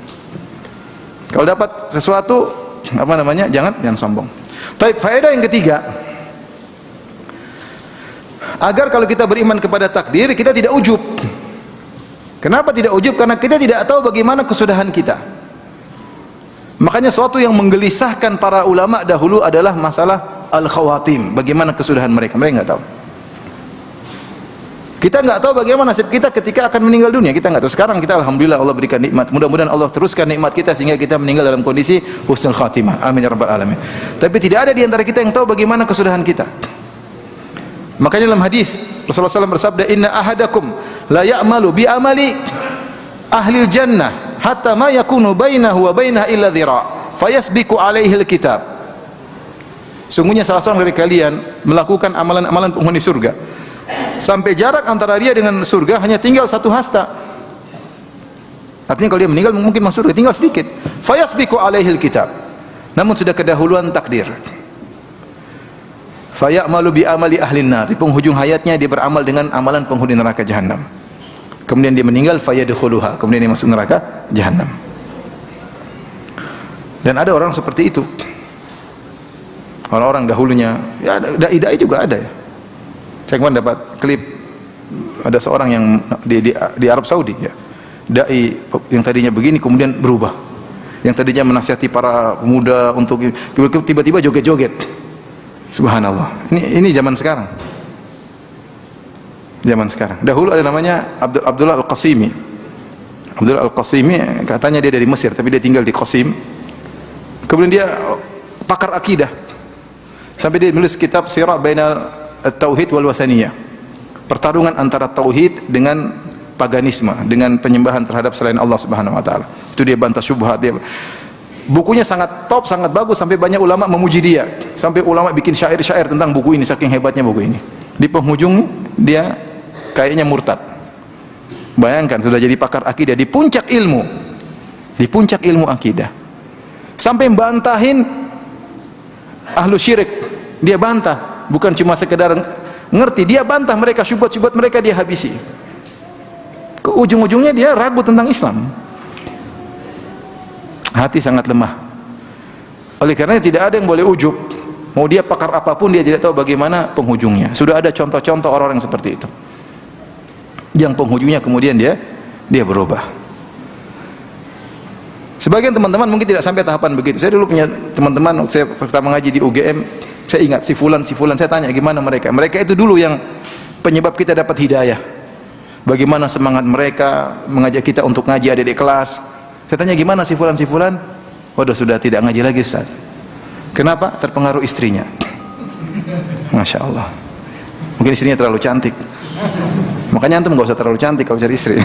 Kalau dapat sesuatu, jangan sombong. Tapi faedah yang ketiga, agar kalau kita beriman kepada takdir, kita tidak ujub. Kenapa tidak ujub? Karena kita tidak tahu bagaimana kesudahan kita. Makanya suatu yang menggelisahkan para ulama dahulu adalah masalah al-khawatim, bagaimana kesudahan mereka nggak tahu. Kita nggak tahu bagaimana nasib kita ketika akan meninggal dunia, kita nggak tahu. Sekarang kita alhamdulillah Allah berikan nikmat, mudah-mudahan Allah teruskan nikmat kita sehingga kita meninggal dalam kondisi husnul khatimah, amin ya rabbal alamin. Tapi tidak ada di antara kita yang tahu bagaimana kesudahan kita. Makanya dalam hadis Rasulullah SAW bersabda, inna ahadakum la ya'malu bi amali ahli jannah hatta ma yakunu bainahu wa bainaha illa dhira fayasbiqu alaihi alkitab. Sungguhnya salah seorang dari kalian melakukan amalan-amalan penghuni surga sampai jarak antara dia dengan surga hanya tinggal satu hasta. Artinya kalau dia meninggal mungkin masuk surga tinggal sedikit. Fayasbiqu alaihil kitab. Namun sudah kedahuluan takdir. Fayamalu bi amali ahlin nar. Di penghujung hayatnya dia beramal dengan amalan penghuni neraka jahanam. Kemudian dia meninggal fayadkhuluha. Kemudian dia masuk neraka jahanam. Dan ada orang seperti itu. Orang-orang dahulunya, ya dai-dai juga ada ya. Saya kemarin dapat klip ada seorang yang di Arab Saudi ya. Dai yang tadinya begini kemudian berubah. Yang tadinya menasihati para pemuda untuk tiba-tiba joget-joget. Subhanallah. Ini zaman sekarang. Zaman sekarang. Dahulu ada namanya Abdullah Al-Qasimi. Abdullah Al-Qasimi katanya dia dari Mesir tapi dia tinggal di Qasim. Kemudian dia pakar akidah. Sampai dia menulis kitab Sirah Bainal Tauhid wal Wathaniyah. Pertarungan antara tauhid dengan paganisme, dengan penyembahan terhadap selain Allah Subhanahu wa taala. Itu dia bantah syubhat dia. Bukunya sangat top, sangat bagus sampai banyak ulama memuji dia. Sampai ulama bikin syair-syair tentang buku ini, saking hebatnya buku ini. Di penghujung dia kayaknya murtad. Bayangkan sudah jadi pakar akidah di puncak ilmu. Di puncak ilmu akidah. Sampai bantahin ahlu syirik. Dia bantah, bukan cuma sekedar ngerti, dia bantah mereka, syubhat-syubhat mereka dia habisi. Ke ujung-ujungnya dia ragu tentang Islam. Hati sangat lemah. Oleh karena tidak ada yang boleh ujub. Mau dia pakar apapun, dia tidak tahu bagaimana penghujungnya. Sudah ada contoh-contoh orang-orang yang seperti itu, yang penghujungnya kemudian dia berubah. Sebagian teman-teman mungkin tidak sampai tahapan begitu. Saya dulu punya teman-teman, saya pertama ngaji di UGM, saya ingat si fulan, saya tanya gimana mereka. Mereka itu dulu yang penyebab kita dapat hidayah. Bagaimana semangat mereka mengajak kita untuk ngaji adik-adik kelas. Saya tanya gimana si fulan? Waduh, sudah tidak ngaji lagi, Ustaz. Kenapa? Terpengaruh istrinya. Masya Allah. Mungkin istrinya terlalu cantik. Makanya antum gak usah terlalu cantik kalau cari istri.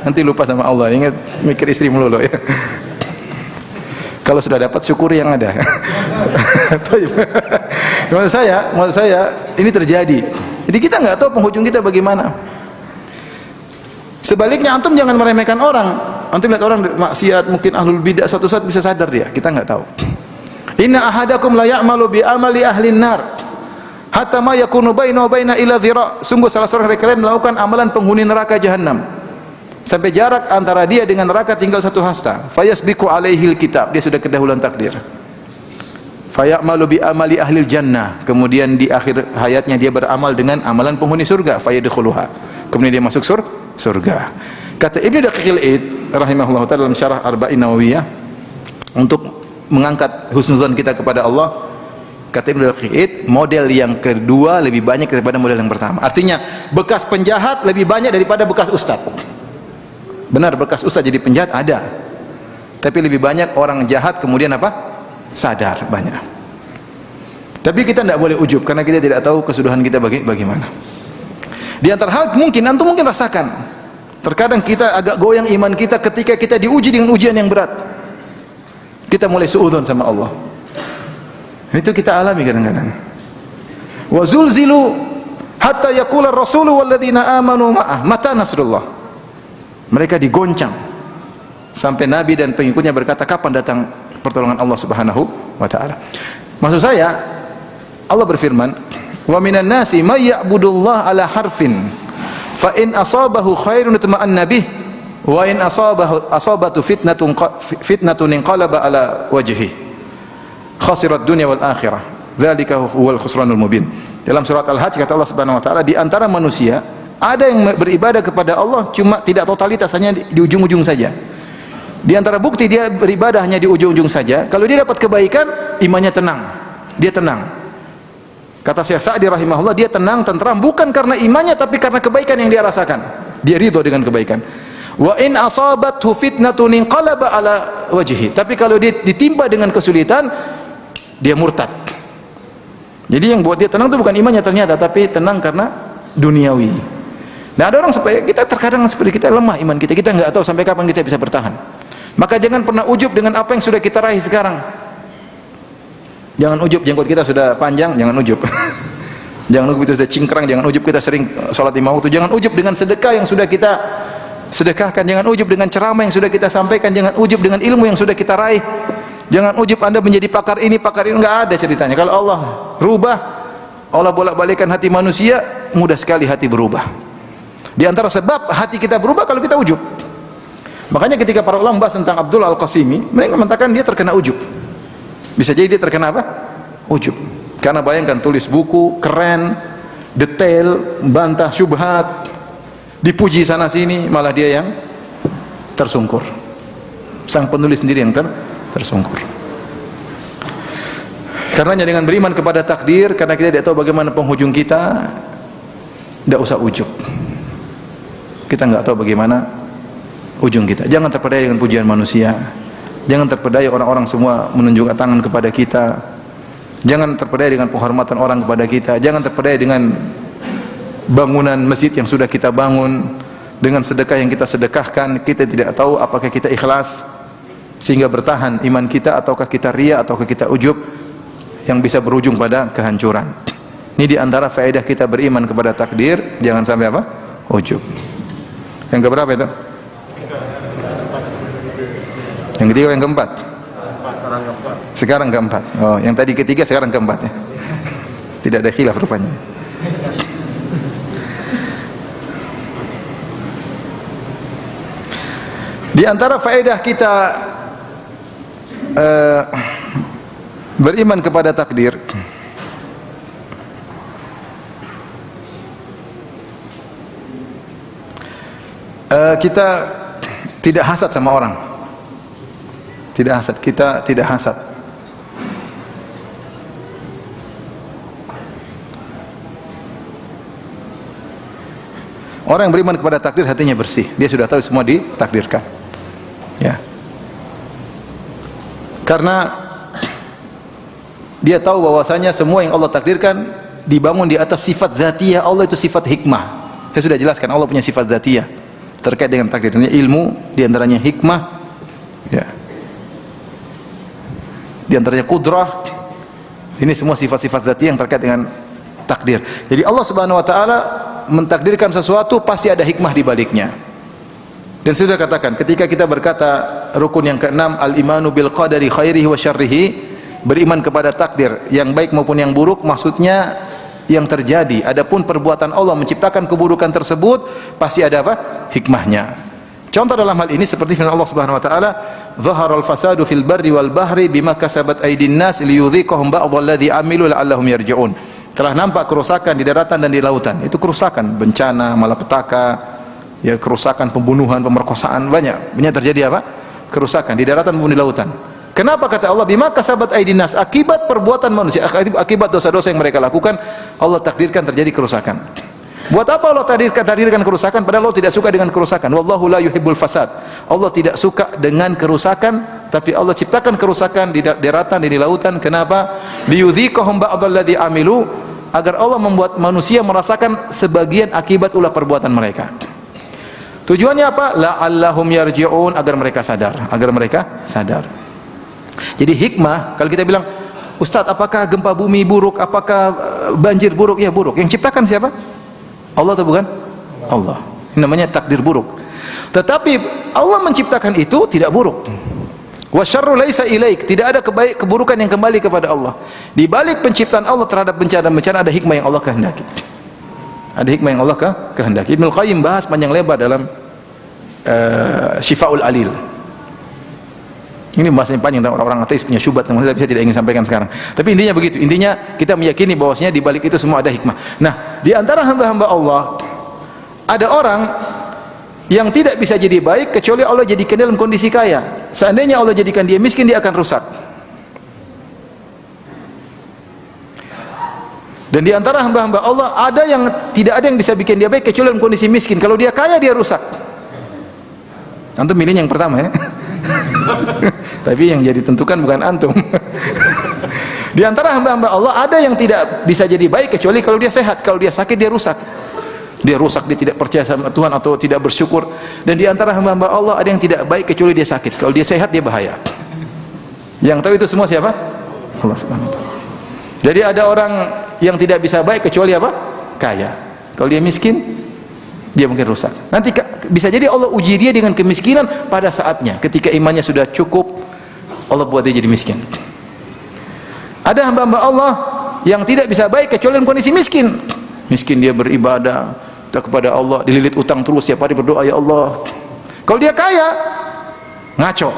Nanti lupa sama Allah. Ingat, mikir istri melulu ya. Kalau sudah dapat, syukuri yang ada. Maksud saya ini terjadi. Jadi kita nggak tahu penghujung kita bagaimana. Sebaliknya antum jangan meremehkan orang. Antum lihat orang maksiat, mungkin ahlul bidah, suatu saat bisa sadar dia. Kita nggak tahu. Inna ahadakum la ya'malu bi amali ahlin nar hatta ma yakunu bainahu wa baina ila dhira. Sungguh salah seorang dari kalian melakukan amalan penghuni neraka jahanam sampai jarak antara dia dengan neraka tinggal 1 hasta. Fayasbiqu alaihil kitab, dia sudah kedahuluan takdir. Fayamalu bi amali ahlil jannah, kemudian di akhir hayatnya dia beramal dengan amalan penghuni surga. Fayadkhuluha, kemudian dia masuk surga. Kata Ibnu Daqiqil Id rahimahullah taala dalam syarah Arba'in Nawawiyah, untuk mengangkat husnuzan kita kepada Allah, kata Ibnu Daqiqil Id, model yang kedua lebih banyak daripada model yang pertama. Artinya bekas penjahat lebih banyak daripada bekas ustaz. Benar, bekas ustaz jadi penjahat ada, tapi lebih banyak orang jahat kemudian apa? Sadar, banyak. Tapi kita tidak boleh ujub karena kita tidak tahu kesudahan kita bagaimana. Di antara hal mungkin antum mungkin rasakan, terkadang kita agak goyang iman kita ketika kita diuji dengan ujian yang berat. Kita mulai suudzon sama Allah. Itu kita alami kadang-kadang. Wa zulzilu hatta yaqula ar-rasulu walladzina amanu ma'ah mata nasrullah. Mereka digoncang sampai Nabi dan pengikutnya berkata, kapan datang pertolongan Allah Subhanahu wa taala. Maksud saya, Allah berfirman, wa minan nasi may ya'budullah ala harfin fa in asabahu khairun itma'anna bih wa in asabatu fitnatun inqalaba ala wajhi khasirat dunya wal akhirah dzalika huwal khusranul mubin. Dalam surat Al-Hajj kata Allah Subhanahu wa taala, di antara manusia ada yang beribadah kepada Allah cuma tidak totalitas, hanya di ujung-ujung saja. Di antara bukti dia beribadah hanya di ujung-ujung saja, kalau dia dapat kebaikan, imannya tenang, dia tenang. Kata Syekh Sa'di rahimahullah, dia tenang, tentram bukan karena imannya tapi karena kebaikan yang dia rasakan. Dia ridho dengan kebaikan. Wa in asabathu fitnatun inqalaba ala wajhi. Tapi kalau dia ditimpa dengan kesulitan, dia murtad. Jadi yang buat dia tenang itu bukan imannya ternyata, tapi tenang karena duniawi. Nah, ada orang supaya kita terkadang seperti kita lemah iman kita nggak tahu sampai kapan kita bisa bertahan. Maka jangan pernah ujub dengan apa yang sudah kita raih sekarang. Jangan ujub jenggot kita sudah panjang, jangan ujub. Jangan ujub kita sudah cingkrang, jangan ujub kita sering sholat 5 waktu, jangan ujub dengan sedekah yang sudah kita sedekahkan, jangan ujub dengan ceramah yang sudah kita sampaikan, jangan ujub dengan ilmu yang sudah kita raih. Jangan ujub Anda menjadi pakar ini, enggak ada ceritanya. Kalau Allah rubah, Allah bolak-balikkan hati manusia, mudah sekali hati berubah. Di antara sebab hati kita berubah kalau kita ujub. Makanya ketika para ulama bahas tentang Abdul Al-Qasimi, mereka mengatakan dia terkena ujub. Bisa jadi dia terkena apa? Ujub. Karena bayangkan tulis buku keren, detail, bantah syubhat, dipuji sana sini, malah dia yang tersungkur. Sang penulis sendiri yang tersungkur. Karenanya dengan beriman kepada takdir, karena kita tidak tahu bagaimana penghujung kita, tidak usah ujub. Kita nggak tahu bagaimana ujung kita. Jangan terpedaya dengan pujian manusia. Jangan terpedaya orang-orang semua menunjukkan tangan kepada kita. Jangan terpedaya dengan penghormatan orang kepada kita. Jangan terpedaya dengan bangunan masjid yang sudah kita bangun, dengan sedekah yang kita sedekahkan. Kita tidak tahu apakah kita ikhlas sehingga bertahan iman kita, ataukah kita riya, ataukah kita ujub yang bisa berujung pada kehancuran. Ini di antara faedah kita beriman kepada takdir, jangan sampai apa? Ujub. Yang keberapa itu? Yang ketiga, yang keempat? Sekarang keempat. Oh, yang tadi ketiga, sekarang keempat ya. Tidak ada khilaf rupanya. Di antara faedah kita beriman kepada takdir kita tidak hasad sama orang. Tidak hasad, kita tidak hasad. Orang yang beriman kepada takdir hatinya bersih. Dia sudah tahu semua ditakdirkan. Ya. Karena dia tahu bahwasanya semua yang Allah takdirkan dibangun di atas sifat dzatiyah Allah, itu sifat hikmah. Saya sudah jelaskan Allah punya sifat dzatiyah terkait dengan takdir. Ilmu, di antaranya hikmah, ya. Di antaranya kudrah. Ini semua sifat-sifat dzatiyah yang terkait dengan takdir. Jadi Allah Subhanahu wa taala mentakdirkan sesuatu pasti ada hikmah di baliknya. Dan sudah katakan ketika kita berkata rukun yang keenam al-imanu bil qadari khairihi wa syarrihi, beriman kepada takdir yang baik maupun yang buruk, maksudnya yang terjadi. Adapun perbuatan Allah menciptakan keburukan tersebut pasti ada apa? Hikmahnya. Contoh dalam hal ini seperti firman Allah Subhanahu wa taala, "Dhaharal fasadu fil barri wal bahri bima kasabat aydin nas liyudhiqahum ba'dalladzi amilu la'allahum yarji'un." Telah nampak kerusakan di daratan dan di lautan. Itu kerusakan, bencana, malapetaka, ya, kerusakan, pembunuhan, pemerkosaan, banyak terjadi apa? Kerusakan di daratan maupun di lautan. Kenapa kata Allah bima kasabat aydin nas? Akibat perbuatan manusia, akibat dosa-dosa yang mereka lakukan, Allah takdirkan terjadi kerusakan. Buat apa Allah takdirkan kerusakan? Padahal Allah tidak suka dengan kerusakan. Wallahu la yuhibbul fasad. Allah tidak suka dengan kerusakan, tapi Allah ciptakan kerusakan di daratan, di lautan. Kenapa? Liyudhiqahum ba'dalladzi amilu, agar Allah membuat manusia merasakan sebagian akibat ulah perbuatan mereka. Tujuannya apa? La'allahum yarji'un, agar mereka sadar. Jadi hikmah, kalau kita bilang, Ustaz, apakah gempa bumi buruk? Apakah banjir buruk? Ya buruk. Yang ciptakan siapa? Allah atau bukan? Allah. Ini namanya takdir buruk. Tetapi Allah menciptakan itu tidak buruk. Wa syarru laisa ilaik, tidak ada keburukan yang kembali kepada Allah. Di balik penciptaan Allah terhadap bencana-bencana ada hikmah yang Allah kehendaki. Ada hikmah yang Allah kehendaki. Ibnu Qayyim bahas panjang lebar dalam Syifaul Alil. Ini bahasanya panjang tentang orang-orang ateis punya syubhat yang saya tidak ingin sampaikan sekarang. Tapi intinya begitu. Intinya kita meyakini bahwasanya di balik itu semua ada hikmah. Nah, di antara hamba-hamba Allah ada orang yang tidak bisa jadi baik kecuali Allah jadikan dalam kondisi kaya. Seandainya Allah jadikan dia miskin, dia akan rusak. Dan di antara hamba-hamba Allah ada yang tidak ada yang bisa bikin dia baik kecuali dalam kondisi miskin. Kalau dia kaya, dia rusak. Antum milih yang pertama ya. Tapi yang jadi tentukan bukan antum. Di antara hamba-hamba Allah ada yang tidak bisa jadi baik kecuali kalau dia sehat. Kalau dia sakit, dia rusak. Dia rusak, dia tidak percaya sama Tuhan atau tidak bersyukur. Dan di antara hamba-hamba Allah ada yang tidak baik kecuali dia sakit. Kalau dia sehat, dia bahaya. Yang tahu itu semua siapa? Allah Subhanahu wa taala. Jadi ada orang yang tidak bisa baik kecuali apa? Kaya. Kalau dia miskin, dia mungkin rusak. Nanti bisa jadi Allah uji dia dengan kemiskinan pada saatnya. Ketika imannya sudah cukup, Allah buat dia jadi miskin. Ada hamba-hamba Allah yang tidak bisa baik kecuali dalam kondisi miskin. Miskin dia beribadah kepada Allah, dililit utang terus, setiap hari berdoa, ya Allah. Kalau dia kaya, ngaco.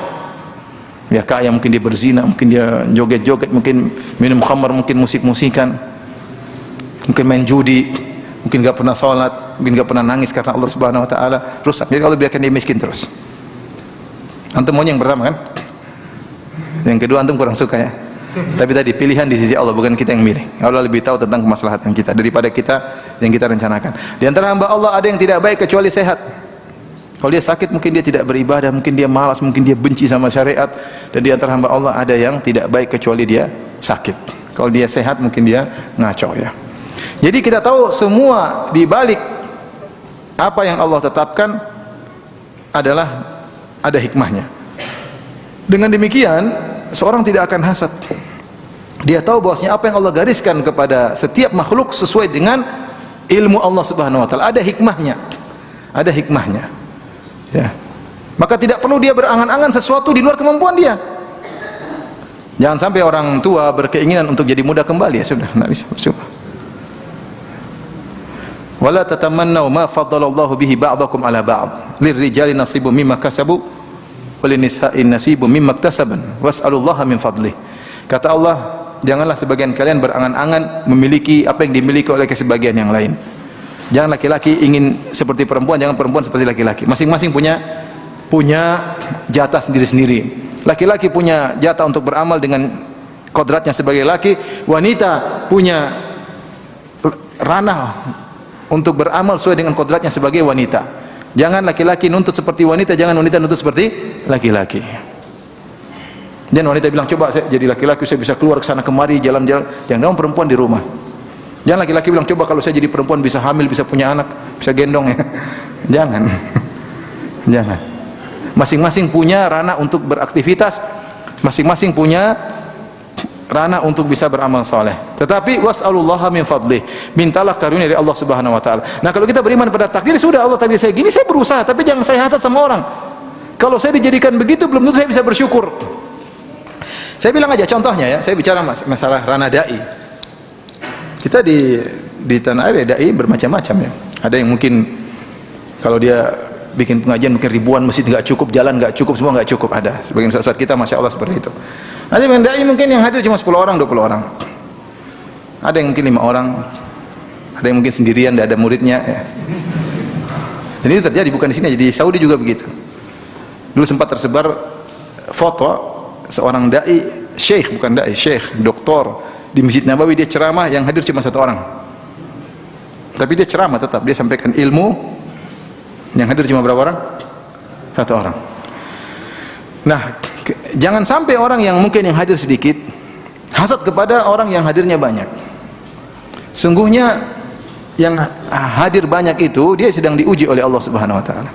Dia kaya, mungkin dia berzina, mungkin dia joget-joget, mungkin minum khamar, mungkin musik-musikan, mungkin main judi, mungkin gak pernah sholat, mungkin gak pernah nangis karena Allah Subhanahu wa taala, rusak. Jadi Allah biarkan dia miskin terus. Antum maunya yang pertama kan? Yang kedua antum kurang suka ya. Tapi tadi pilihan di sisi Allah, bukan kita yang milih. Allah lebih tahu tentang kemaslahatan kita daripada kita yang kita rencanakan. Di antara hamba Allah ada yang tidak baik kecuali sehat. Kalau dia sakit mungkin dia tidak beribadah, mungkin dia malas, mungkin dia benci sama syariat. Dan di antara hamba Allah ada yang tidak baik kecuali dia sakit. Kalau dia sehat mungkin dia ngaco ya. Jadi kita tahu semua di balik apa yang Allah tetapkan adalah ada hikmahnya. Dengan demikian seorang tidak akan hasad. Dia tahu bahwasanya apa yang Allah gariskan kepada setiap makhluk sesuai dengan ilmu Allah Subhanahu wa taala, ada hikmahnya. Ada hikmahnya. Ya. Maka tidak perlu dia berangan-angan sesuatu di luar kemampuan dia. Jangan sampai orang tua berkeinginan untuk jadi muda kembali, ya sudah, enggak bisa bersyukur. Wala tatamannaw ma faddalallahu bihi ba'dakum ala ba'd. Lirrijali nasibun mimma kasabu wa walinisa'in nasibum mimma iktasaban was'alullaha min fadlih. Kata Allah, janganlah sebagian kalian berangan-angan memiliki apa yang dimiliki oleh sebagian yang lain. Jangan laki-laki ingin seperti perempuan, jangan perempuan seperti laki-laki. Masing-masing punya jatah sendiri-sendiri. Laki-laki punya jatah untuk beramal dengan kodratnya sebagai laki, wanita punya ranah untuk beramal sesuai dengan kodratnya sebagai wanita. Jangan laki-laki nuntut seperti wanita, jangan wanita nuntut seperti laki-laki. Dan wanita bilang, coba saya jadi laki-laki, saya bisa keluar ke sana kemari, jalan-jalan. Jangan, kamu perempuan di rumah. Jangan laki-laki bilang, coba kalau saya jadi perempuan bisa hamil, bisa punya anak, bisa gendong ya. Jangan. Jangan. Masing-masing punya ranah untuk beraktivitas, masing-masing punya ranah untuk bisa beramal soleh. Tetapi was'alullaha min fadlih, mintalah karunia dari Allah Subhanahu wa taala. Nah, kalau kita beriman pada takdir, sudah Allah takdir saya gini, saya berusaha, tapi jangan saya hasad sama orang. Kalau saya dijadikan begitu, belum tentu saya bisa bersyukur. Saya bilang aja contohnya ya, saya bicara masalah ranah dai. Kita di tanah air dai bermacam-macam ya. Ada yang mungkin kalau dia bikin pengajian mungkin ribuan, masjid nggak cukup, jalan nggak cukup, semua nggak cukup. Ada sebagian ustaz kita, masya Allah seperti itu. Ada yang dai mungkin yang hadir cuma 10 orang, 20 orang. Ada yang mungkin 5 orang. Ada yang mungkin sendirian, tidak ada muridnya ya. Dan itu terjadi bukan di sini, jadi di Saudi juga begitu. Dulu sempat tersebar foto seorang dai, syekh, bukan dai, syekh, doktor di Masjid Nabawi, dia ceramah, yang hadir cuma 1 orang. Tapi dia ceramah tetap, dia sampaikan ilmu, yang hadir cuma berapa orang? 1 orang. Nah, jangan sampai orang yang mungkin yang hadir sedikit hasad kepada orang yang hadirnya banyak. Sungguhnya yang hadir banyak itu dia sedang diuji oleh Allah Subhanahu wa taala.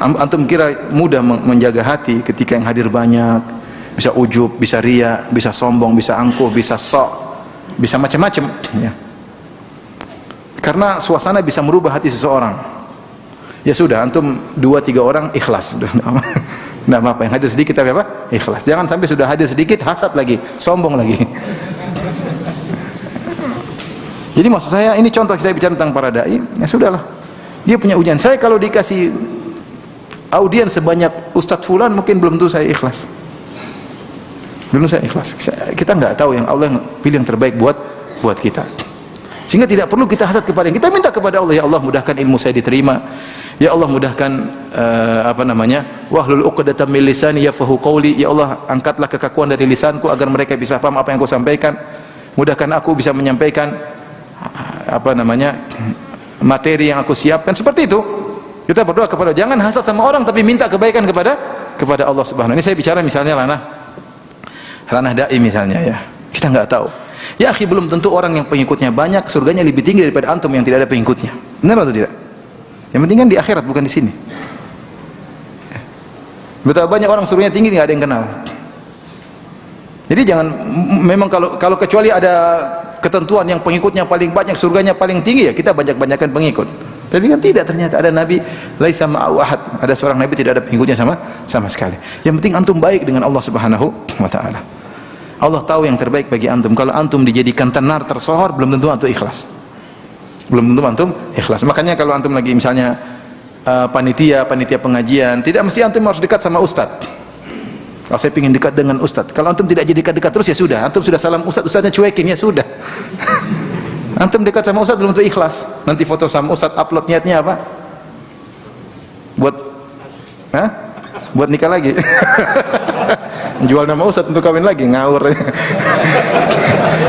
Antum kira mudah menjaga hati ketika yang hadir banyak? Bisa ujub, bisa ria, bisa sombong, bisa angkuh, bisa sok, bisa macam-macam ya. Karena suasana bisa merubah hati seseorang. Ya sudah, antum 2-3 orang ikhlas sudah. Nah, apa yang hadir sedikit tapi apa? Ikhlas. Jangan sampai sudah hadir sedikit hasad lagi, sombong lagi. Jadi maksud saya, ini contoh saya bicara tentang para dai, ya sudahlah. Dia punya ujian. Saya kalau dikasih audiens sebanyak Ustadz Fulan mungkin belum tentu saya ikhlas. Belum saya ikhlas. Kita nggak tahu yang Allah yang pilih yang terbaik buat kita. Sehingga tidak perlu kita hasad kepada yang kita minta kepada Allah, ya Allah mudahkan ilmu saya diterima. Ya Allah mudahkan wahlul 'uqdatam min lisani yafqahu qawli. Ya Allah angkatlah kekakuan dari lisanku agar mereka bisa paham apa yang Kau sampaikan. Mudahkan aku bisa menyampaikan materi yang aku siapkan. Seperti itu. Kita berdoa kepada, jangan hasad sama orang tapi minta kebaikan kepada Allah Subhanahu. Ini saya bicara misalnya ranah dai misalnya ya. Kita nggak tahu. Ya akhi, belum tentu orang yang pengikutnya banyak surganya lebih tinggi daripada antum yang tidak ada pengikutnya. Benar atau tidak? Yang penting kan di akhirat, bukan di sini. Betapa banyak orang surganya tinggi nggak ada yang kenal. Jadi jangan, memang kalau kecuali ada ketentuan yang pengikutnya paling banyak surganya paling tinggi, ya kita banyak-banyakan pengikut. Tapi kan tidak, ternyata ada nabi laisa ma'ahu ahad, ada seorang nabi tidak ada pengikutnya sama sekali. Yang penting antum baik dengan Allah Subhanahu wa taala. Allah tahu yang terbaik bagi antum. Kalau antum dijadikan tenar tersohor, belum tentu antum ikhlas. Belum tentu antum ikhlas. Makanya kalau antum lagi misalnya panitia pengajian, tidak mesti antum harus dekat sama ustadz. Kalau saya ingin dekat dengan ustadz, kalau antum tidak jadi dekat terus, ya sudah, antum sudah salam ustadznya cuekin, ya sudah. Antum dekat sama ustadz belum tentu ikhlas. Nanti foto sama ustadz, upload niatnya apa? Buat nikah lagi. Jual nama ustadz untuk kawin lagi, ngawur.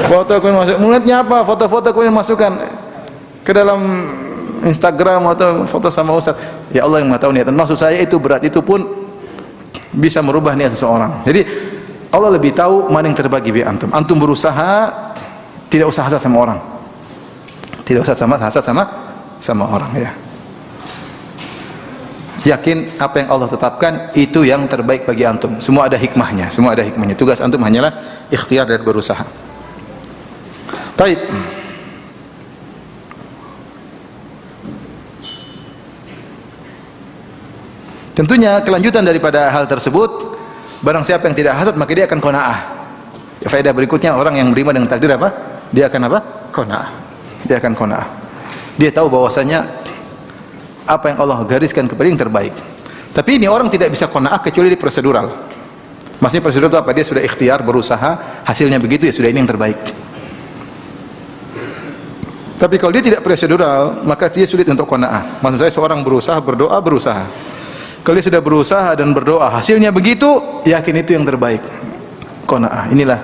Foto kemudian masuk, niatnya apa? Foto-foto kemudian masukkan ke dalam Instagram atau foto sama ustadz. Ya Allah yang Maha tahu niatan. Maksud saya itu berat, itu pun bisa merubah niat seseorang. Jadi Allah lebih tahu mana yang terbaik bagi antum. Antum berusaha, tidak usah hasad sama orang. Tidak usah hasad sama orang ya. Yakin apa yang Allah tetapkan itu yang terbaik bagi antum. Semua ada hikmahnya, Tugas antum hanyalah ikhtiar dan berusaha. Baik. Tentunya kelanjutan daripada hal tersebut, barang siapa yang tidak hasad maka dia akan qanaah. Ya, faedah berikutnya, orang yang beriman dengan takdir apa? Dia akan apa? Qanaah. Dia akan qanaah. Dia tahu bahwasanya apa yang Allah gariskan kepada yang terbaik. Tapi ini orang tidak bisa qanaah kecuali di prosedural. Maksudnya prosedural itu apa? Dia sudah ikhtiar, berusaha, hasilnya begitu, ya sudah, ini yang terbaik. Tapi kalau dia tidak prosedural, maka dia sulit untuk qanaah. Maksud saya, seorang berusaha, berdoa, berusaha. Kalau dia sudah berusaha dan berdoa, hasilnya begitu, yakin itu yang terbaik. Qanaah. Inilah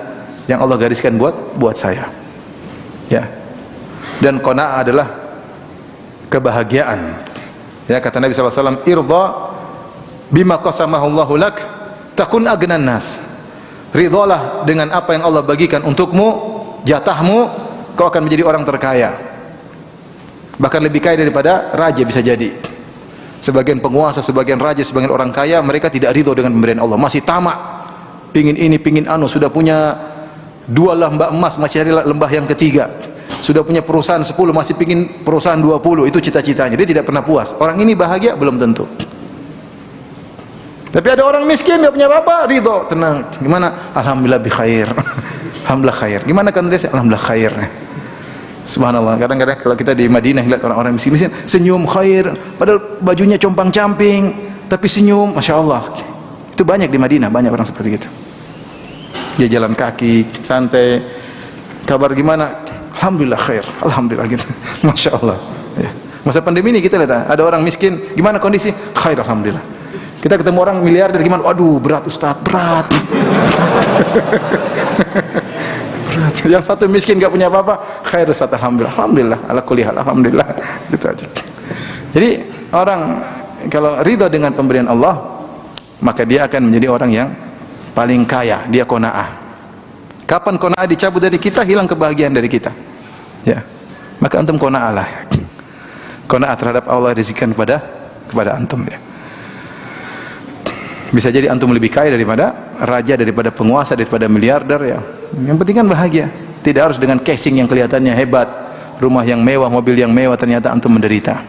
yang Allah gariskan buat saya. Ya. Dan qanaah adalah kebahagiaan. Ya, kata Nabi SAW, irda bima qasamahu Allahu lak takun agnan nas. Ridhalah dengan apa yang Allah bagikan untukmu, jatahmu, kau akan menjadi orang terkaya. Bahkan lebih kaya daripada raja bisa jadi. Sebagian penguasa, sebagian raja, sebagian orang kaya, mereka tidak ridho dengan pemberian Allah, masih tamak. Pingin ini, pingin anu, sudah punya 2 lembah emas, masih cari lembah yang ketiga. Sudah punya perusahaan 10, masih pingin perusahaan 20, itu cita-citanya. Dia tidak pernah puas. Orang ini bahagia? Belum tentu. Tapi ada orang miskin, tidak punya apa-apa, ridho, tenang. Gimana? Alhamdulillah bi khair. Alhamdulillah khair. Gimana kan dia? Alhamdulillah khair. Subhanallah. Kadang-kadang kalau kita di Madinah lihat orang-orang miskin-miskin senyum khair, padahal bajunya compang-camping, tapi senyum, masya Allah. Itu banyak di Madinah, banyak orang seperti itu. Dia jalan kaki, santai. Kabar gimana? Alhamdulillah khair. Alhamdulillah gitu. Masya Allah. Ya. Masa pandemi ini kita lihat ada orang miskin, gimana kondisi? Khair, alhamdulillah. Kita ketemu orang miliarder gimana? Waduh, berat Ustaz, berat. Berat. Yang satu miskin gak punya apa-apa, khair Ustaz, alhamdulillah. Alhamdulillah, ala kulli hal, alhamdulillah. Gitu aja. Jadi orang kalau ridha dengan pemberian Allah, maka dia akan menjadi orang yang paling kaya, dia qanaah. Kapan qanaah dicabut dari kita, hilang kebahagiaan dari kita. Ya. Maka antum qanaah lah. Qanaah terhadap Allah rezekikan kepada antum ya. Bisa jadi antum lebih kaya daripada raja, daripada penguasa, daripada miliarder ya. Yang penting kan bahagia. Tidak harus dengan casing yang kelihatannya hebat, rumah yang mewah, mobil yang mewah, ternyata antum menderita.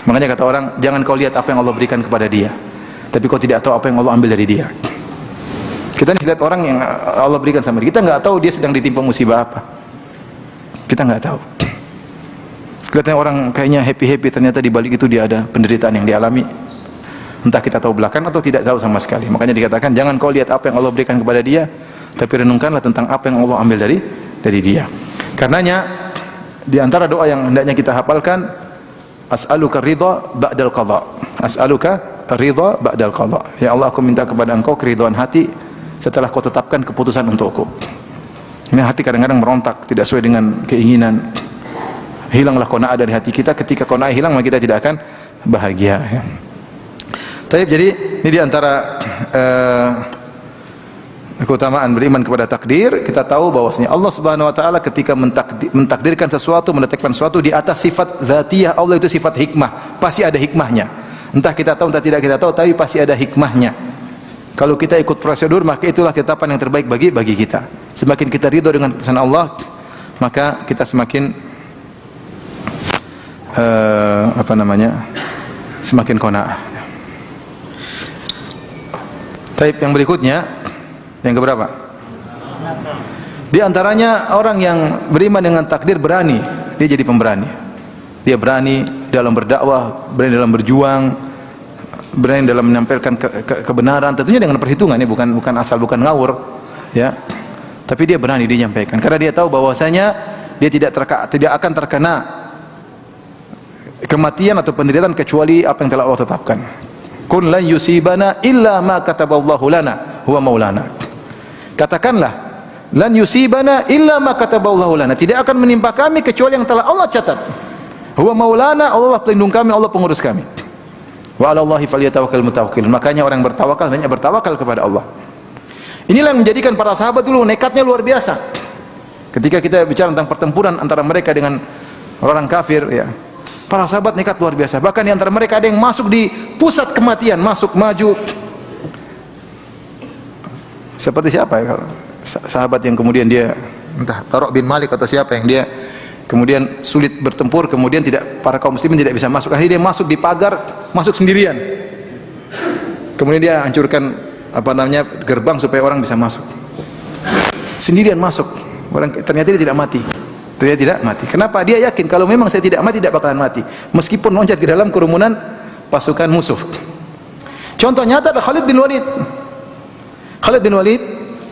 Makanya kata orang, jangan kau lihat apa yang Allah berikan kepada dia, tapi kau tidak tahu apa yang Allah ambil dari dia. Kita lihat orang yang Allah berikan sama dia, kita nggak tahu dia sedang ditimpa musibah apa. Kita nggak tahu. Kelihatannya orang kayaknya happy-happy, ternyata di balik itu dia ada penderitaan yang dialami. Entah kita tahu belakang atau tidak tahu sama sekali. Makanya dikatakan jangan kau lihat apa yang Allah berikan kepada dia, tapi renungkanlah tentang apa yang Allah ambil dari dia. Karenanya di antara doa yang hendaknya kita hafalkan, as'aluka ridha ba'dal qadha. As'aluka ridha ba'dal qadha. Ya Allah, aku minta kepada Engkau keridhaan hati setelah kau tetapkan keputusan untukku. Ini hati kadang-kadang merontak, tidak sesuai dengan keinginan. Hilanglah qanaah dari hati kita. Ketika qanaah hilang, maka kita tidak akan bahagia ya. Taib, jadi ini di antara keutamaan beriman kepada takdir. Kita tahu bahwasanya Allah Subhanahu wa taala ketika mentakdirkan sesuatu, menetapkan sesuatu di atas sifat zatiyah Allah, itu sifat hikmah. Pasti ada hikmahnya. Entah kita tahu entah tidak kita tahu, tapi pasti ada hikmahnya. Kalau kita ikut prosedur, maka itulah ketetapan yang terbaik bagi kita. Semakin kita ridho dengan keputusan Allah, maka kita semakin semakin qanaah. Taib, yang berikutnya, yang keberapa? Di antaranya orang yang beriman dengan takdir berani, dia jadi pemberani. Dia berani dalam berdakwah, berani dalam berjuang, berani dalam menyampaikan kebenaran, tentunya dengan perhitungan ya, bukan asal, bukan ngawur ya. Tapi dia berani menyampaikan karena dia tahu bahwasanya dia tidak akan terkena kematian atau penderitaan kecuali apa yang telah Allah tetapkan. Kun lan yusibana illa ma kataballahu lana huwa maulana. Katakanlah, lan yusibana illa ma kataballahu lana, tidak akan menimpa kami kecuali yang telah Allah catat. Huwa maulana, Allah pelindung kami, Allah pengurus kami. Wa 'alallahi falyatawakkalul mutawakkilun. Makanya orang bertawakal hanya bertawakal kepada Allah. Inilah yang menjadikan para sahabat dulu nekatnya luar biasa. Ketika kita bicara tentang pertempuran antara mereka dengan orang kafir ya, para sahabat nekat luar biasa. Bahkan di antara mereka ada yang masuk di pusat kematian, masuk maju. Seperti siapa ya, kalau sahabat yang kemudian dia entah Tariq bin Malik atau siapa yang dia kemudian sulit bertempur, kemudian para kaum muslimin tidak bisa masuk. Akhirnya dia masuk di pagar, masuk sendirian. Kemudian dia hancurkan gerbang supaya orang bisa masuk. Sendirian masuk. Orang ternyata dia tidak mati. Dia tidak mati. Kenapa? Dia yakin kalau memang saya tidak mati, tidak bakalan mati. Meskipun loncat ke dalam kerumunan pasukan musuh. Contoh nyata adalah Khalid bin Walid. Khalid bin Walid,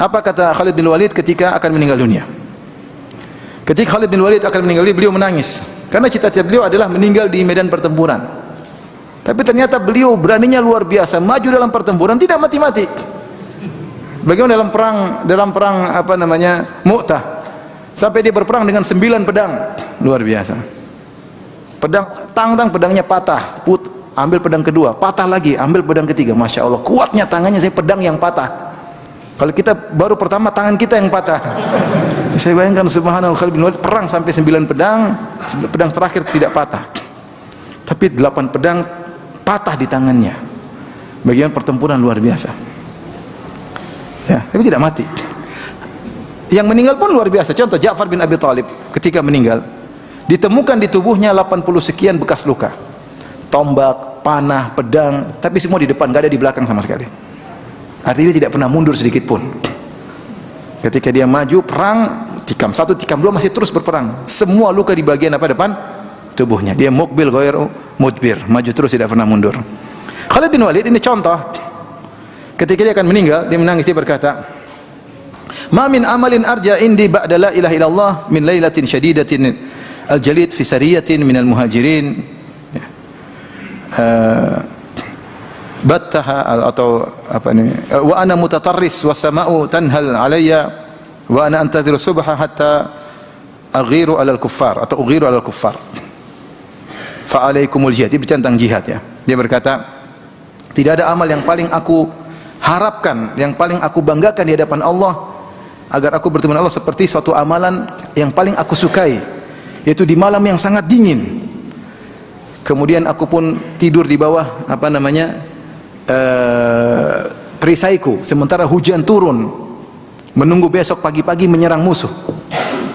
apa kata Khalid bin Walid ketika akan meninggal dunia? Ketika Khalid bin Walid akan meninggal dunia, beliau menangis karena cita-cita beliau adalah meninggal di medan pertempuran. Tapi ternyata beliau beraninya luar biasa, maju dalam pertempuran tidak mati-mati. Bagaimana dalam perang apa namanya? Mu'tah. Sampai dia berperang dengan 9 pedang. Luar biasa. Pedangnya patah, ambil pedang kedua, patah lagi, ambil pedang ketiga. Masya Allah, kuatnya tangannya, saya pedang yang patah. Kalau kita baru pertama tangan kita yang patah. Saya bayangkan subhanallah, Khalid bin Walid perang sampai 9 pedang, pedang terakhir tidak patah. Tapi 8 pedang patah di tangannya. Bagian pertempuran luar biasa. Ya, tapi tidak mati. Yang meninggal pun luar biasa. Contoh Ja'far bin Abi Thalib ketika meninggal, ditemukan di tubuhnya 80 sekian bekas luka. Tombak, panah, pedang, tapi semua di depan, enggak ada di belakang sama sekali. Artinya dia tidak pernah mundur sedikit pun. Ketika dia maju perang, tikam 1, tikam 2 masih terus berperang. Semua luka di bagian apa depan tubuhnya. Dia mukbil ghair mudbir, maju terus tidak pernah mundur. Khalid bin Walid ini contoh. Ketika dia akan meninggal, dia menangis, dia berkata, "Ma min amalin arja indi ba'da la ilaha illallah min lailatin syadidatin al-jalid fi sariyatin min al-muhajirin." Battaha atau apa ini, wa ana mutatarris was sama'u tanhal alayya wa ana antadhiru subha hatta aghiru alal kuffar atau ughiru alal kuffar fa alaikumul jihad. Dia berbicara tentang jihad ya. Dia berkata, tidak ada amal yang paling aku harapkan, yang paling aku banggakan di hadapan Allah agar aku bertemu dengan Allah seperti suatu amalan yang paling aku sukai, yaitu di malam yang sangat dingin. Kemudian aku pun tidur di bawah apa namanya perisaiku sementara hujan turun, menunggu besok pagi-pagi menyerang musuh.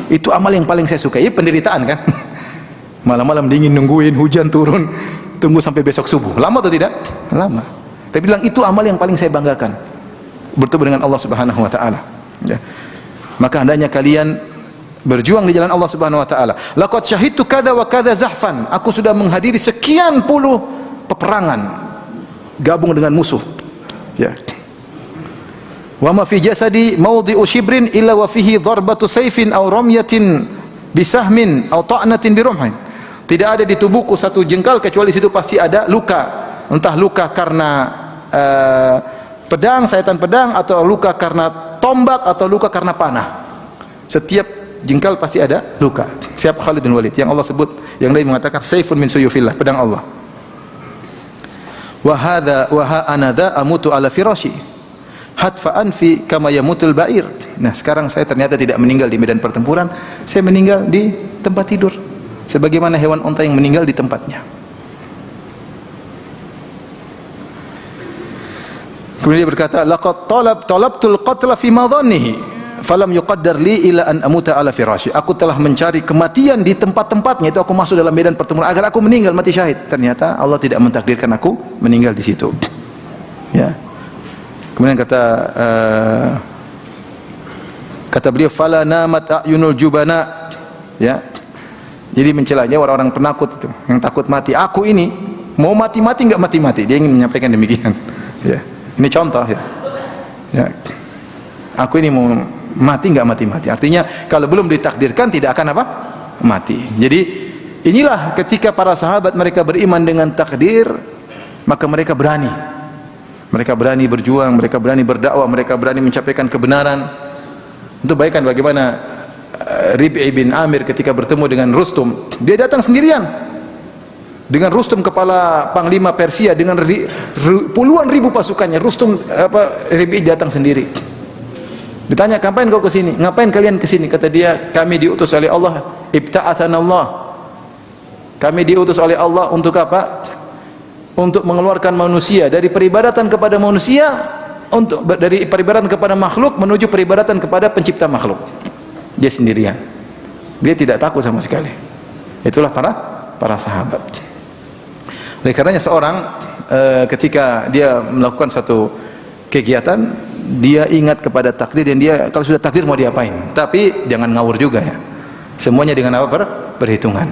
Itu amal yang paling saya suka. Ini penderitaan kan? Malam-malam dingin nungguin hujan turun, tunggu sampai besok subuh. Lama atau tidak? Lama. Tapi bilang itu amal yang paling saya banggakan, bertemu dengan Allah Subhanahu wa taala. Ya. Maka hendaknya kalian berjuang di jalan Allah Subhanahu wa taala. Laqad syahidtu kada wa kada zahfan. Aku sudah menghadiri sekian puluh peperangan gabung dengan musuh. Ya. Wa ma fi jasadi mawdi'u shibrin illa wa fihi darbatu sayfin aw ramyatin bisahmin aw ta'natin birumhin. Tidak ada di tubuhku satu jengkal kecuali situ pasti ada luka. Entah luka karena pedang, sayatan pedang, atau luka karena tombak, atau luka karena panah. Setiap jengkal pasti ada luka. Siapa Khalid bin Walid yang Allah sebut, yang Nabi mengatakan sayfun min suyufillah, pedang Allah. Wa hadza wa ha anadha amutu ala firashi hatfa anfi kama yamutul ba'ir. Nah, sekarang saya ternyata tidak meninggal di medan pertempuran, saya meninggal di tempat tidur sebagaimana hewan unta yang meninggal di tempatnya. Kemudian dia berkata, laqad talabtul qatla fi madhannihi falam yuqaddar li ila an amuta ala firashi. Aku telah mencari kematian di tempat-tempatnya, itu aku masuk dalam medan pertempuran agar aku meninggal mati syahid. Ternyata Allah tidak mentakdirkan aku meninggal di situ. Ya. Kemudian kata beliau, fala namat ayunul jubana. Ya. Jadi mencelanya orang-orang penakut itu, yang takut mati. Aku ini mau mati-mati enggak mati-mati. Dia ingin menyampaikan demikian. Ya. Ini contoh ya. Ya. Aku ini mau mati enggak mati-mati. Artinya kalau belum ditakdirkan tidak akan apa? Mati. Jadi inilah ketika para sahabat mereka beriman dengan takdir, maka mereka berani. Mereka berani berjuang, mereka berani berdakwah, mereka berani menyampaikan kebenaran. Untuk bayangkan bagaimana Rib'i bin Amir ketika bertemu dengan Rustum, dia datang sendirian. Dengan Rustum kepala panglima Persia dengan puluhan ribu pasukannya, Rib'i datang sendiri. Ditanya, "Ngapain kau ke sini? Ngapain kalian ke sini?" Kata dia, "Kami diutus oleh Allah, ibta'atsana Allah." Kami diutus oleh Allah untuk apa? Untuk mengeluarkan manusia dari peribadatan kepada manusia, dari peribadatan kepada makhluk menuju peribadatan kepada pencipta makhluk. Dia sendirian. Dia tidak takut sama sekali. Itulah para sahabat. Oleh karenanya seorang ketika dia melakukan satu kegiatan, dia ingat kepada takdir, dan dia kalau sudah takdir mau diapain. Tapi jangan ngawur juga ya. Semuanya dengan apa? Perhitungan.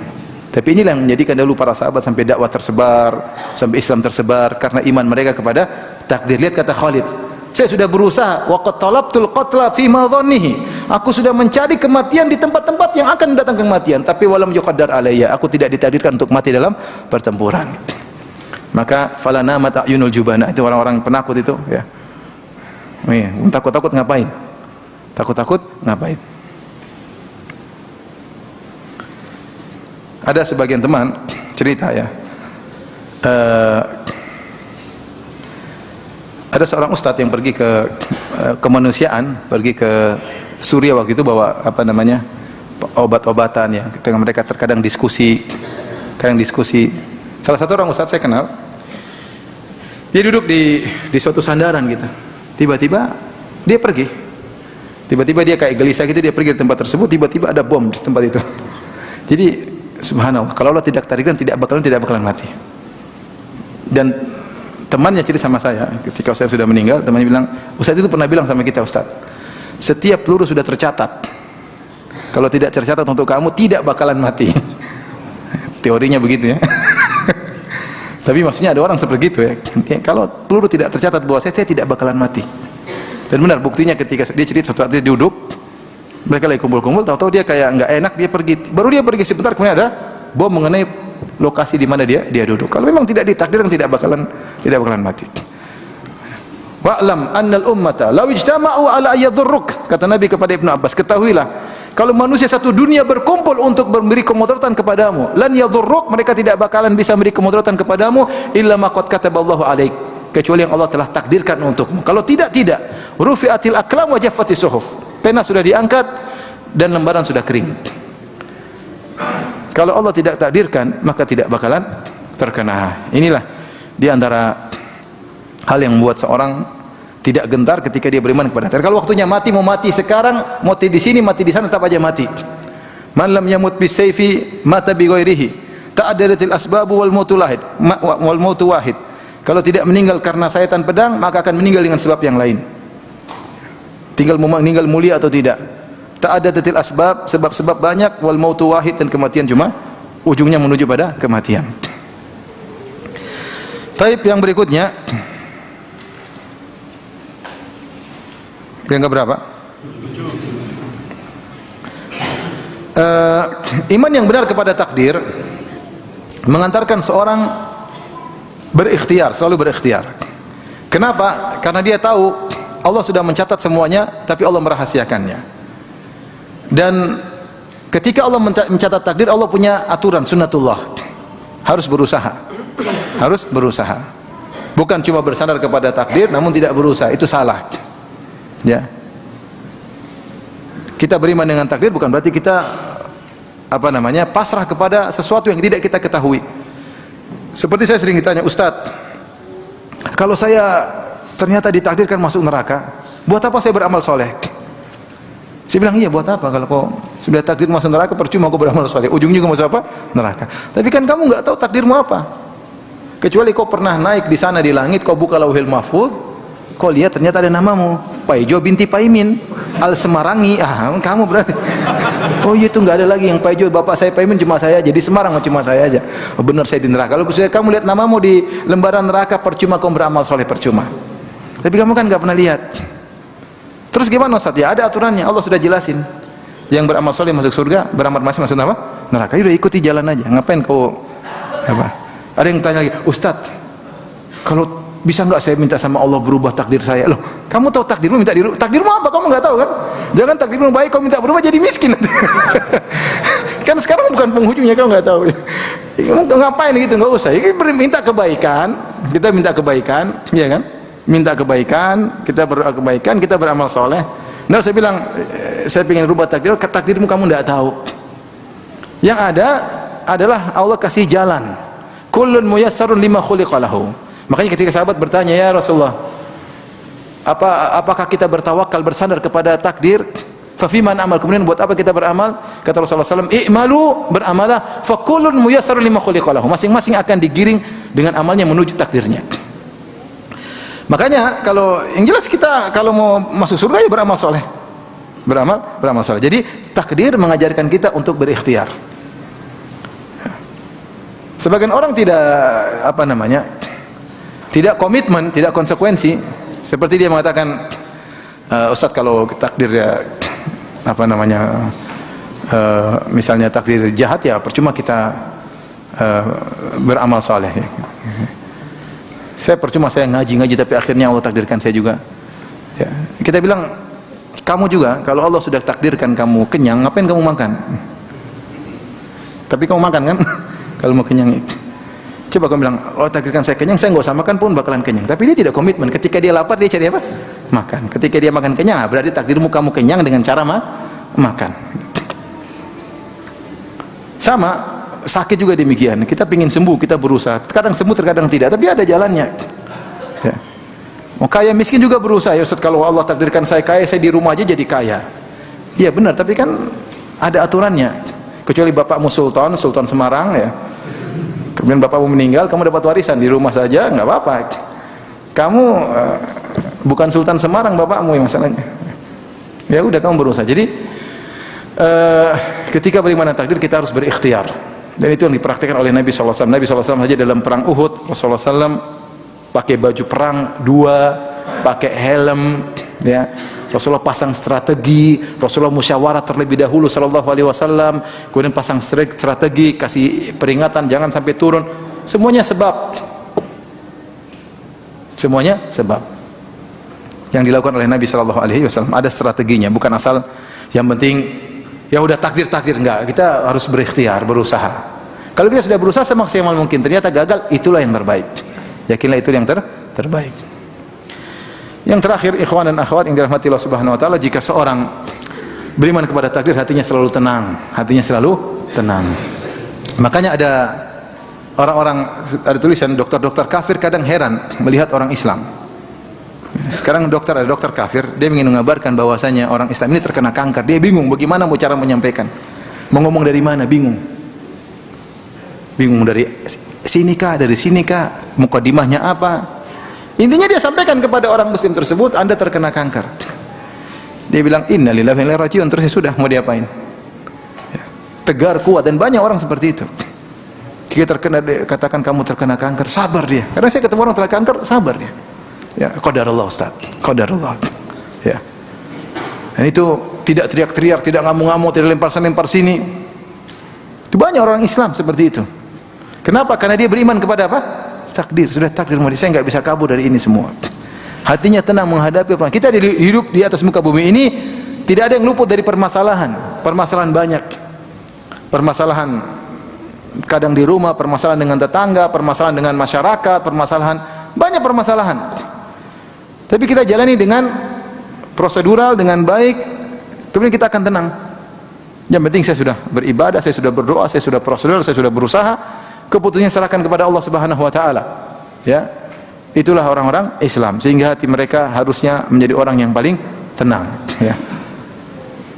Tapi inilah yang menjadikan dahulu para sahabat sampai dakwah tersebar, sampai Islam tersebar karena iman mereka kepada takdir. Lihat kata Khalid, saya sudah berusaha, wa qad talabtul qatla fi madhannihi. Aku sudah mencari kematian di tempat-tempat yang akan mendatangkan kematian, tapi walam yuqaddar alayya, aku tidak ditakdirkan untuk mati dalam pertempuran. Maka fala namat ayunul jubana, itu orang-orang penakut itu ya. Takut-takut ngapain? Takut-takut ngapain? Ada sebagian teman cerita ya, ada seorang ustadz yang pergi ke kemanusiaan, pergi ke Suriah waktu itu bawa apa namanya obat-obatan ya. Ketika mereka terkadang diskusi, Salah satu orang ustadz saya kenal, dia duduk di suatu sandaran gitu. Tiba-tiba dia pergi. Tiba-tiba dia kayak gelisah gitu, dia pergi di tempat tersebut. Tiba-tiba ada bom di tempat itu. Jadi subhanallah, kalau Allah tidak takdirkan tidak bakalan mati. Dan temannya cerita sama saya, ketika saya sudah meninggal, temannya bilang, Ustaz itu pernah bilang sama kita, Ustaz, setiap peluru sudah tercatat. Kalau tidak tercatat untuk kamu, tidak bakalan mati. Teorinya begitu ya. Tapi maksudnya ada orang seperti itu ya. Kalau peluru tidak tercatat bahwa saya tidak bakalan mati. Dan benar, buktinya ketika dia cerita suatu saat dia duduk, mereka lagi kumpul-kumpul, tahu-tahu dia kayak nggak enak, dia pergi. Baru dia pergi sebentar, kemudian ada bom mengenai lokasi di mana dia duduk. Kalau memang tidak ditakdirkan tidak bakalan mati. Wa'lam annal ummata law ijtama'u ala ayyadurruk, kata Nabi kepada Ibnu Abbas, ketahuilah kalau manusia satu dunia berkumpul untuk memberi kemudaratan kepadamu, lan yadurruk, mereka tidak bakalan bisa memberi kemudaratan kepadamu illa ma qad kataballahu alaik, kecuali yang Allah telah takdirkan untukmu. Kalau tidak, rufi'atil aqlam wa jaffatis suhuf, pena sudah diangkat dan lembaran sudah kering. Kalau Allah tidak takdirkan, maka tidak bakalan terkena. Inilah di antara hal yang membuat seorang tidak gentar ketika dia beriman kepada takdir. Kalau waktunya mati, mau mati sekarang, mati di sini, mati di sana, tetap aja mati. Man lam yamut bisayfi mata bi ghairihi. Ta'addadatil asbabu wal mautu wahid. Kalau tidak meninggal karena sayatan pedang, maka akan meninggal dengan sebab yang lain. Tinggal meninggal mulia atau tidak. Ta'addadatil asbab, sebab-sebab banyak, wal mautu wahid, dan kematian cuma ujungnya menuju pada kematian. Taib yang berikutnya, yang keberapa? Iman yang benar kepada takdir mengantarkan seorang berikhtiar, selalu berikhtiar. Kenapa? Karena dia tahu Allah sudah mencatat semuanya, tapi Allah merahasiakannya. Dan ketika Allah mencatat takdir, Allah punya aturan sunnatullah. Harus berusaha. Bukan cuma bersandar kepada takdir namun tidak berusaha, itu salah. Ya. Kita beriman dengan takdir bukan berarti kita pasrah kepada sesuatu yang tidak kita ketahui. Seperti saya sering ditanya, Ustadz, kalau saya ternyata ditakdirkan masuk neraka, buat apa saya beramal soleh? Saya bilang, iya, buat apa? Kalau kau sudah takdir masuk neraka, percuma kau beramal soleh, ujungnya kau masuk apa? Neraka. Tapi kan kamu nggak tahu takdirmu apa. Kecuali kau pernah naik di sana di langit, kau buka lauhil mahfuz, kau lihat ternyata ada namamu, Paijo binti Paimin Al Semarangi. Kamu berarti, oh iya, itu nggak ada lagi yang Paijo, bapak saya Paimin, cuma saya aja di Semarang, cuma saya aja. Oh, benar, saya di neraka. Kalau kamu lihat namamu di lembaran neraka, percuma kau beramal soleh, percuma. Tapi kamu kan nggak pernah lihat. Terus gimana Ustaz? Ya ada aturannya, Allah sudah jelasin. Yang beramal soleh masuk surga, beramal maksiat masuk neraka. Udah ikuti jalan aja. Ngapain kau Ada yang tanya lagi, Ustaz, kalau bisa nggak saya minta sama Allah berubah takdir saya? Loh, kamu tahu takdirmu, minta dirubah. Takdirmu apa? Kamu nggak tahu kan? Jangan takdirmu baik, kau minta berubah jadi miskin. Kan sekarang bukan penghujungnya, kau nggak tahu. Ngapain gitu? Nggak usah. Minta kebaikan, kita minta kebaikan, ya kan? Minta kebaikan, kita berdoa kebaikan, kita beramal soleh. Nah, saya bilang, saya ingin rubah takdirmu kamu tidak tahu. Yang ada adalah Allah kasih jalan. Kullun muyassarun lima khuliqa lahu. Makanya ketika sahabat bertanya, ya Rasulullah, apakah kita bertawakal, bersandar kepada takdir? Fafiman amal, kemudian buat apa kita beramal? Kata Rasulullah SAW, i'malu, beramalah, fa kullun muyassarun lima khuliqa lahu. Masing-masing akan digiring dengan amalnya menuju takdirnya. Makanya kalau yang jelas kita kalau mau masuk surga ya beramal soleh, beramal soleh. Jadi takdir mengajarkan kita untuk berikhtiar. Sebagian orang tidak tidak komitmen, tidak konsekuensi. Seperti dia mengatakan, Ustaz, kalau takdir ya misalnya takdir jahat ya percuma kita beramal soleh. Saya percuma saya ngaji tapi akhirnya Allah takdirkan saya juga. Ya. Kita bilang, kamu juga kalau Allah sudah takdirkan kamu kenyang, ngapain kamu makan? Tapi kamu makan kan? Kalau mau kenyang. Coba kamu bilang, Allah takdirkan saya kenyang, saya nggak usah makan pun bakalan kenyang. Tapi dia tidak komitmen. Ketika dia lapar dia cari apa? Makan. Ketika dia makan kenyang, berarti takdirmu kamu kenyang dengan cara makan. Sama, sakit juga demikian. Kita ingin sembuh, kita berusaha. Kadang sembuh, terkadang tidak. Tapi ada jalannya. Ya. Mau kaya miskin juga berusaha. Ya Ustaz, kalau Allah takdirkan saya kaya, saya di rumah aja jadi kaya. Iya benar, tapi kan ada aturannya. Kecuali bapakmu Sultan Semarang ya. Kemudian bapakmu meninggal, kamu dapat warisan di rumah saja, nggak apa-apa. Kamu bukan Sultan Semarang bapakmu yang masalahnya. Ya udah kamu berusaha. Jadi ketika beriman takdir kita harus berikhtiar. Dan itu yang dipraktikkan oleh Nabi SAW. Nabi SAW saja dalam perang Uhud, Rasulullah SAW pakai baju perang 2, pakai helm, ya. Rasulullah pasang strategi, Rasulullah musyawarah terlebih dahulu sallallahu alaihi wasallam, kemudian pasang strategi, kasih peringatan jangan sampai turun. Semuanya sebab. Semuanya sebab. Yang dilakukan oleh Nabi sallallahu alaihi wasallam ada strateginya, bukan asal yang penting ya udah takdir enggak. Kita harus berikhtiar, berusaha. Kalau kita sudah berusaha semaksimal mungkin ternyata gagal, itulah yang terbaik. Yakinlah itu yang terbaik. Yang terakhir, ikhwan dan akhwat yang dirahmati Allah Subhanahu wa taala, jika seorang beriman kepada takdir, hatinya selalu tenang, Makanya ada orang-orang, ada tulisan dokter-dokter kafir kadang heran melihat orang Islam. Sekarang ada dokter kafir, dia ingin mengabarkan bahwasanya orang Islam ini terkena kanker. Dia bingung bagaimana mau cara menyampaikan. Mau ngomong dari mana, bingung. Bingung dari sinikah, dari sinikah, mukadimahnya apa? Intinya dia sampaikan kepada orang muslim tersebut, Anda terkena kanker. Dia bilang, innalillahi wa inna ilaihi raji'un. Terus sudah, mau diapain? Ya. Tegar, kuat, dan banyak orang seperti itu. Jika katakan kamu terkena kanker, sabar dia. Karena saya ketemu orang terkena kanker, sabar dia. Ya, qadarullah Ustaz, qadarullah. Ya. Dan itu tidak teriak-teriak, tidak ngamuk-ngamuk, tidak lempar sini. Itu banyak orang Islam seperti itu. Kenapa? Karena dia beriman kepada apa? Takdir, sudah takdir mau saya nggak bisa kabur dari ini semua. Hatinya tenang menghadapi apa. Kita hidup di atas muka bumi ini tidak ada yang luput dari permasalahan banyak. Permasalahan kadang di rumah, permasalahan dengan tetangga, permasalahan dengan masyarakat, banyak permasalahan. Tapi kita jalani dengan prosedural, dengan baik, kemudian kita akan tenang. Yang penting saya sudah beribadah, saya sudah berdoa, saya sudah prosedural, saya sudah berusaha. Keputusannya serahkan kepada Allah Subhanahu wa taala. Ya. Itulah orang-orang Islam, sehingga hati mereka harusnya menjadi orang yang paling tenang, ya.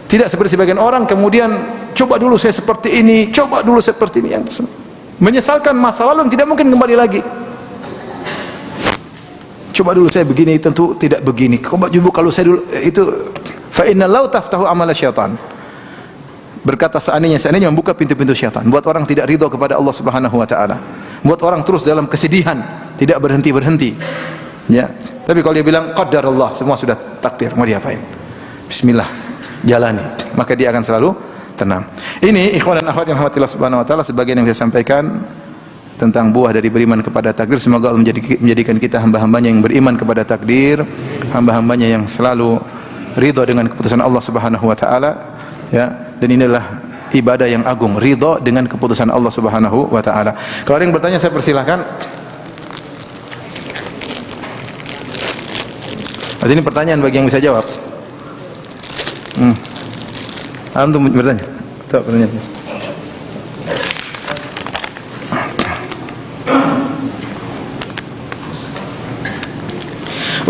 Tidak seperti sebagian orang kemudian coba dulu saya seperti ini, coba dulu seperti ini, yang menyesalkan masa lalu yang tidak mungkin kembali lagi. Coba dulu saya begini, tentu tidak begini. Coba juga kalau saya dulu itu fa innallahu taftahu amala syaitan. Berkata seandainya membuka pintu-pintu syaitan, buat orang tidak ridha kepada Allah Subhanahu wa taala, buat orang terus dalam kesedihan, tidak berhenti-berhenti. Ya. Tapi kalau dia bilang qadarullah, semua sudah takdir, mau diapain? Bismillah, jalani, maka dia akan selalu tenang. Ini ikhwan dan akhwat yang rahmatillah Subhanahu wa taala, sebagian yang saya sampaikan tentang buah dari beriman kepada takdir. Semoga Allah menjadikan kita hamba-hambanya yang beriman kepada takdir, hamba-hambanya yang selalu ridha dengan keputusan Allah Subhanahu wa taala, ya. Dan inilah ibadah yang agung, ridha dengan keputusan Allah Subhanahu wa taala. Kalau ada yang bertanya saya persilahkan. Ini pertanyaan bagi yang bisa jawab. Antum bertanya. Tahu pertanyaan.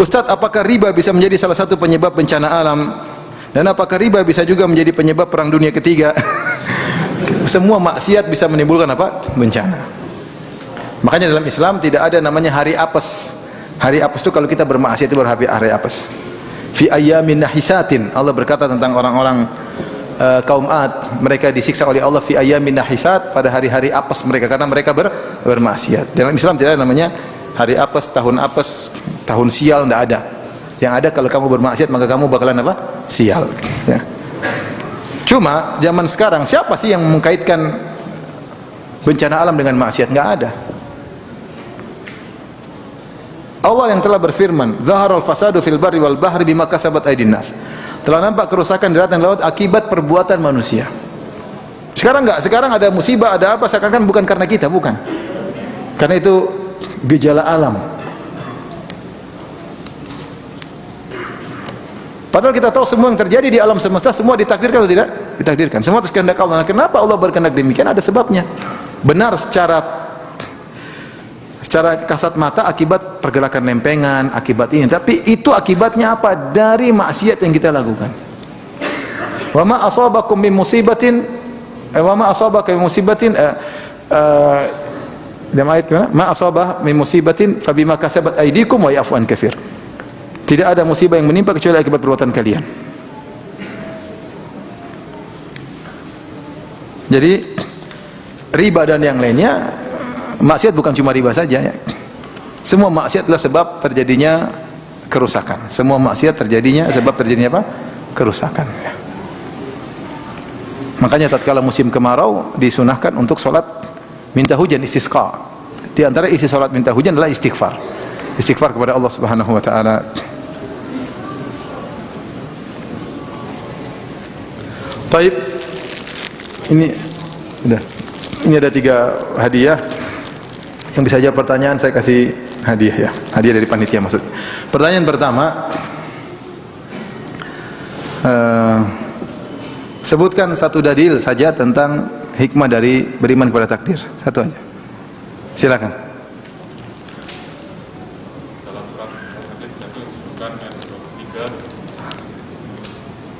Ustaz, apakah riba bisa menjadi salah satu penyebab bencana alam? Dan apakah riba bisa juga menjadi penyebab perang dunia ketiga? Semua maksiat bisa menimbulkan apa? Bencana. Makanya dalam Islam tidak ada namanya hari apes. Hari apes itu kalau kita bermaksiat itu hari apes. Fi ayyamin nahisatin. Allah berkata tentang orang-orang kaum Ad, mereka disiksa oleh Allah fi ayyamin nahisat, pada hari-hari apes mereka karena mereka bermaksiat. Dalam Islam tidak ada namanya hari apes, tahun sial, tidak ada. Yang ada kalau kamu bermaksiat maka kamu bakalan apa? Sial. Ya. Cuma zaman sekarang siapa sih yang mengkaitkan bencana alam dengan maksiat? Enggak ada. Allah yang telah berfirman, "Zaharal fasadu fil barri wal bahri bima kasabat aydin nas." Telah nampak kerusakan di darat dan laut akibat perbuatan manusia. Sekarang enggak, sekarang ada musibah, ada apa, seakan-akan bukan karena kita, bukan. Karena itu gejala alam. Padahal kita tahu semua yang terjadi di alam semesta semua ditakdirkan atau tidak? Ditakdirkan. Semua atas kehendak Allah. Nah, kenapa Allah berkehendak demikian? Ada sebabnya. Benar secara kasat mata akibat pergerakan lempengan, akibat ini. Tapi itu akibatnya apa? Dari maksiat yang kita lakukan. Wa ma asabakum min musibatin dalam ayat mana? Ma asabah min musibatin fabima kasabat aydikum wa ya'fu an katsir. Tidak ada musibah yang menimpa kecuali akibat perbuatan kalian. Jadi riba dan yang lainnya, maksiat bukan cuma riba saja ya. Semua maksiat adalah sebab terjadinya kerusakan. Semua maksiat terjadinya sebab terjadinya apa? Kerusakan. Makanya tatkala musim kemarau disunahkan untuk salat minta hujan, istisqa. Di antara isi salat minta hujan adalah istighfar. Istighfar kepada Allah Subhanahu wa taala. Baik, ini udah. Ini ada 3 hadiah. Yang bisa jawab pertanyaan saya kasih hadiah ya. Hadiah dari panitia maksud. Pertanyaan pertama, sebutkan satu dalil saja tentang hikmah dari beriman kepada takdir. Satu aja. Silakan. Dalam surat Al-Hadid tadi disebutkan ayat 23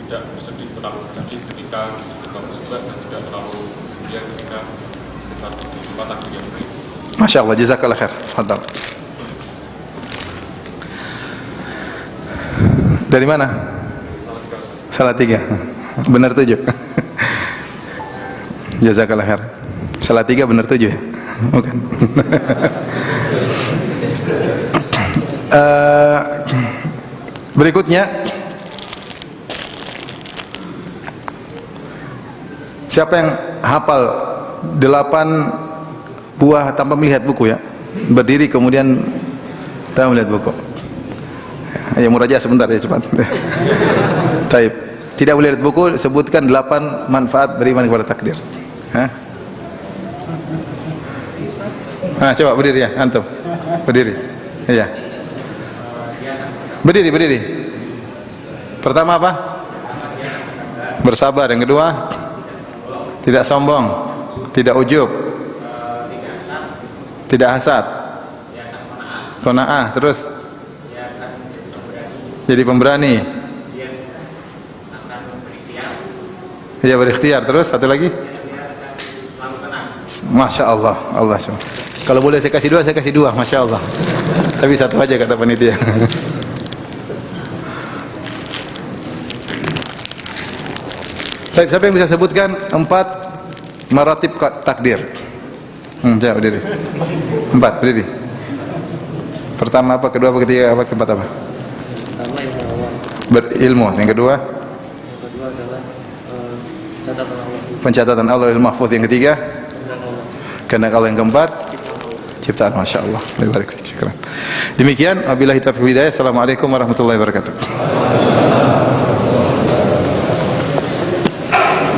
tidak bersedih terlalu bersedih ketika kita musibah dan tidak terlalu bahagia ketika kita tertimpa takdir yang baik. Masya Allah, jazakallah khair. Fadal. Dari mana? Salatiga. Benar 7. Jazakallah khair. Salatiga benar 7 ya? Bukan. Berikutnya, siapa yang hafal 8 buah tanpa melihat buku ya? Berdiri kemudian tanpa melihat buku. Ya murajaah sebentar ya cepat. Taib. Tidak boleh lihat buku, sebutkan 8 manfaat beriman kepada takdir. Hah? Nah, coba berdiri ya, antum. Berdiri. Iya. Berdiri. Pertama apa? Bersabar. Yang kedua? Tidak sombong, tidak ujub, tidak hasad, qanaah, terus jadi pemberani, ya berikhtiar, terus satu lagi, Masya Allah, Allah SWT. Kalau boleh saya kasih 2, saya kasih 2, Masya Allah. Tapi satu aja kata panitia. Siapa yang bisa sebutkan 4 maratib takdir? Jawab berdiri. 4 berdiri. Pertama apa, kedua apa, ketiga apa, keempat apa? Pertama ilmu Allah. Berilmu. Yang kedua? Yang kedua adalah catatan Allah. Pencatatan Allah, ilmu mahfuz. Yang ketiga? Kehendak Allah. Yang keempat? Ciptaan. Masya Allah. Demikian. Wabillahi taufiq wal hidayah. Assalamualaikum warahmatullahi wabarakatuh.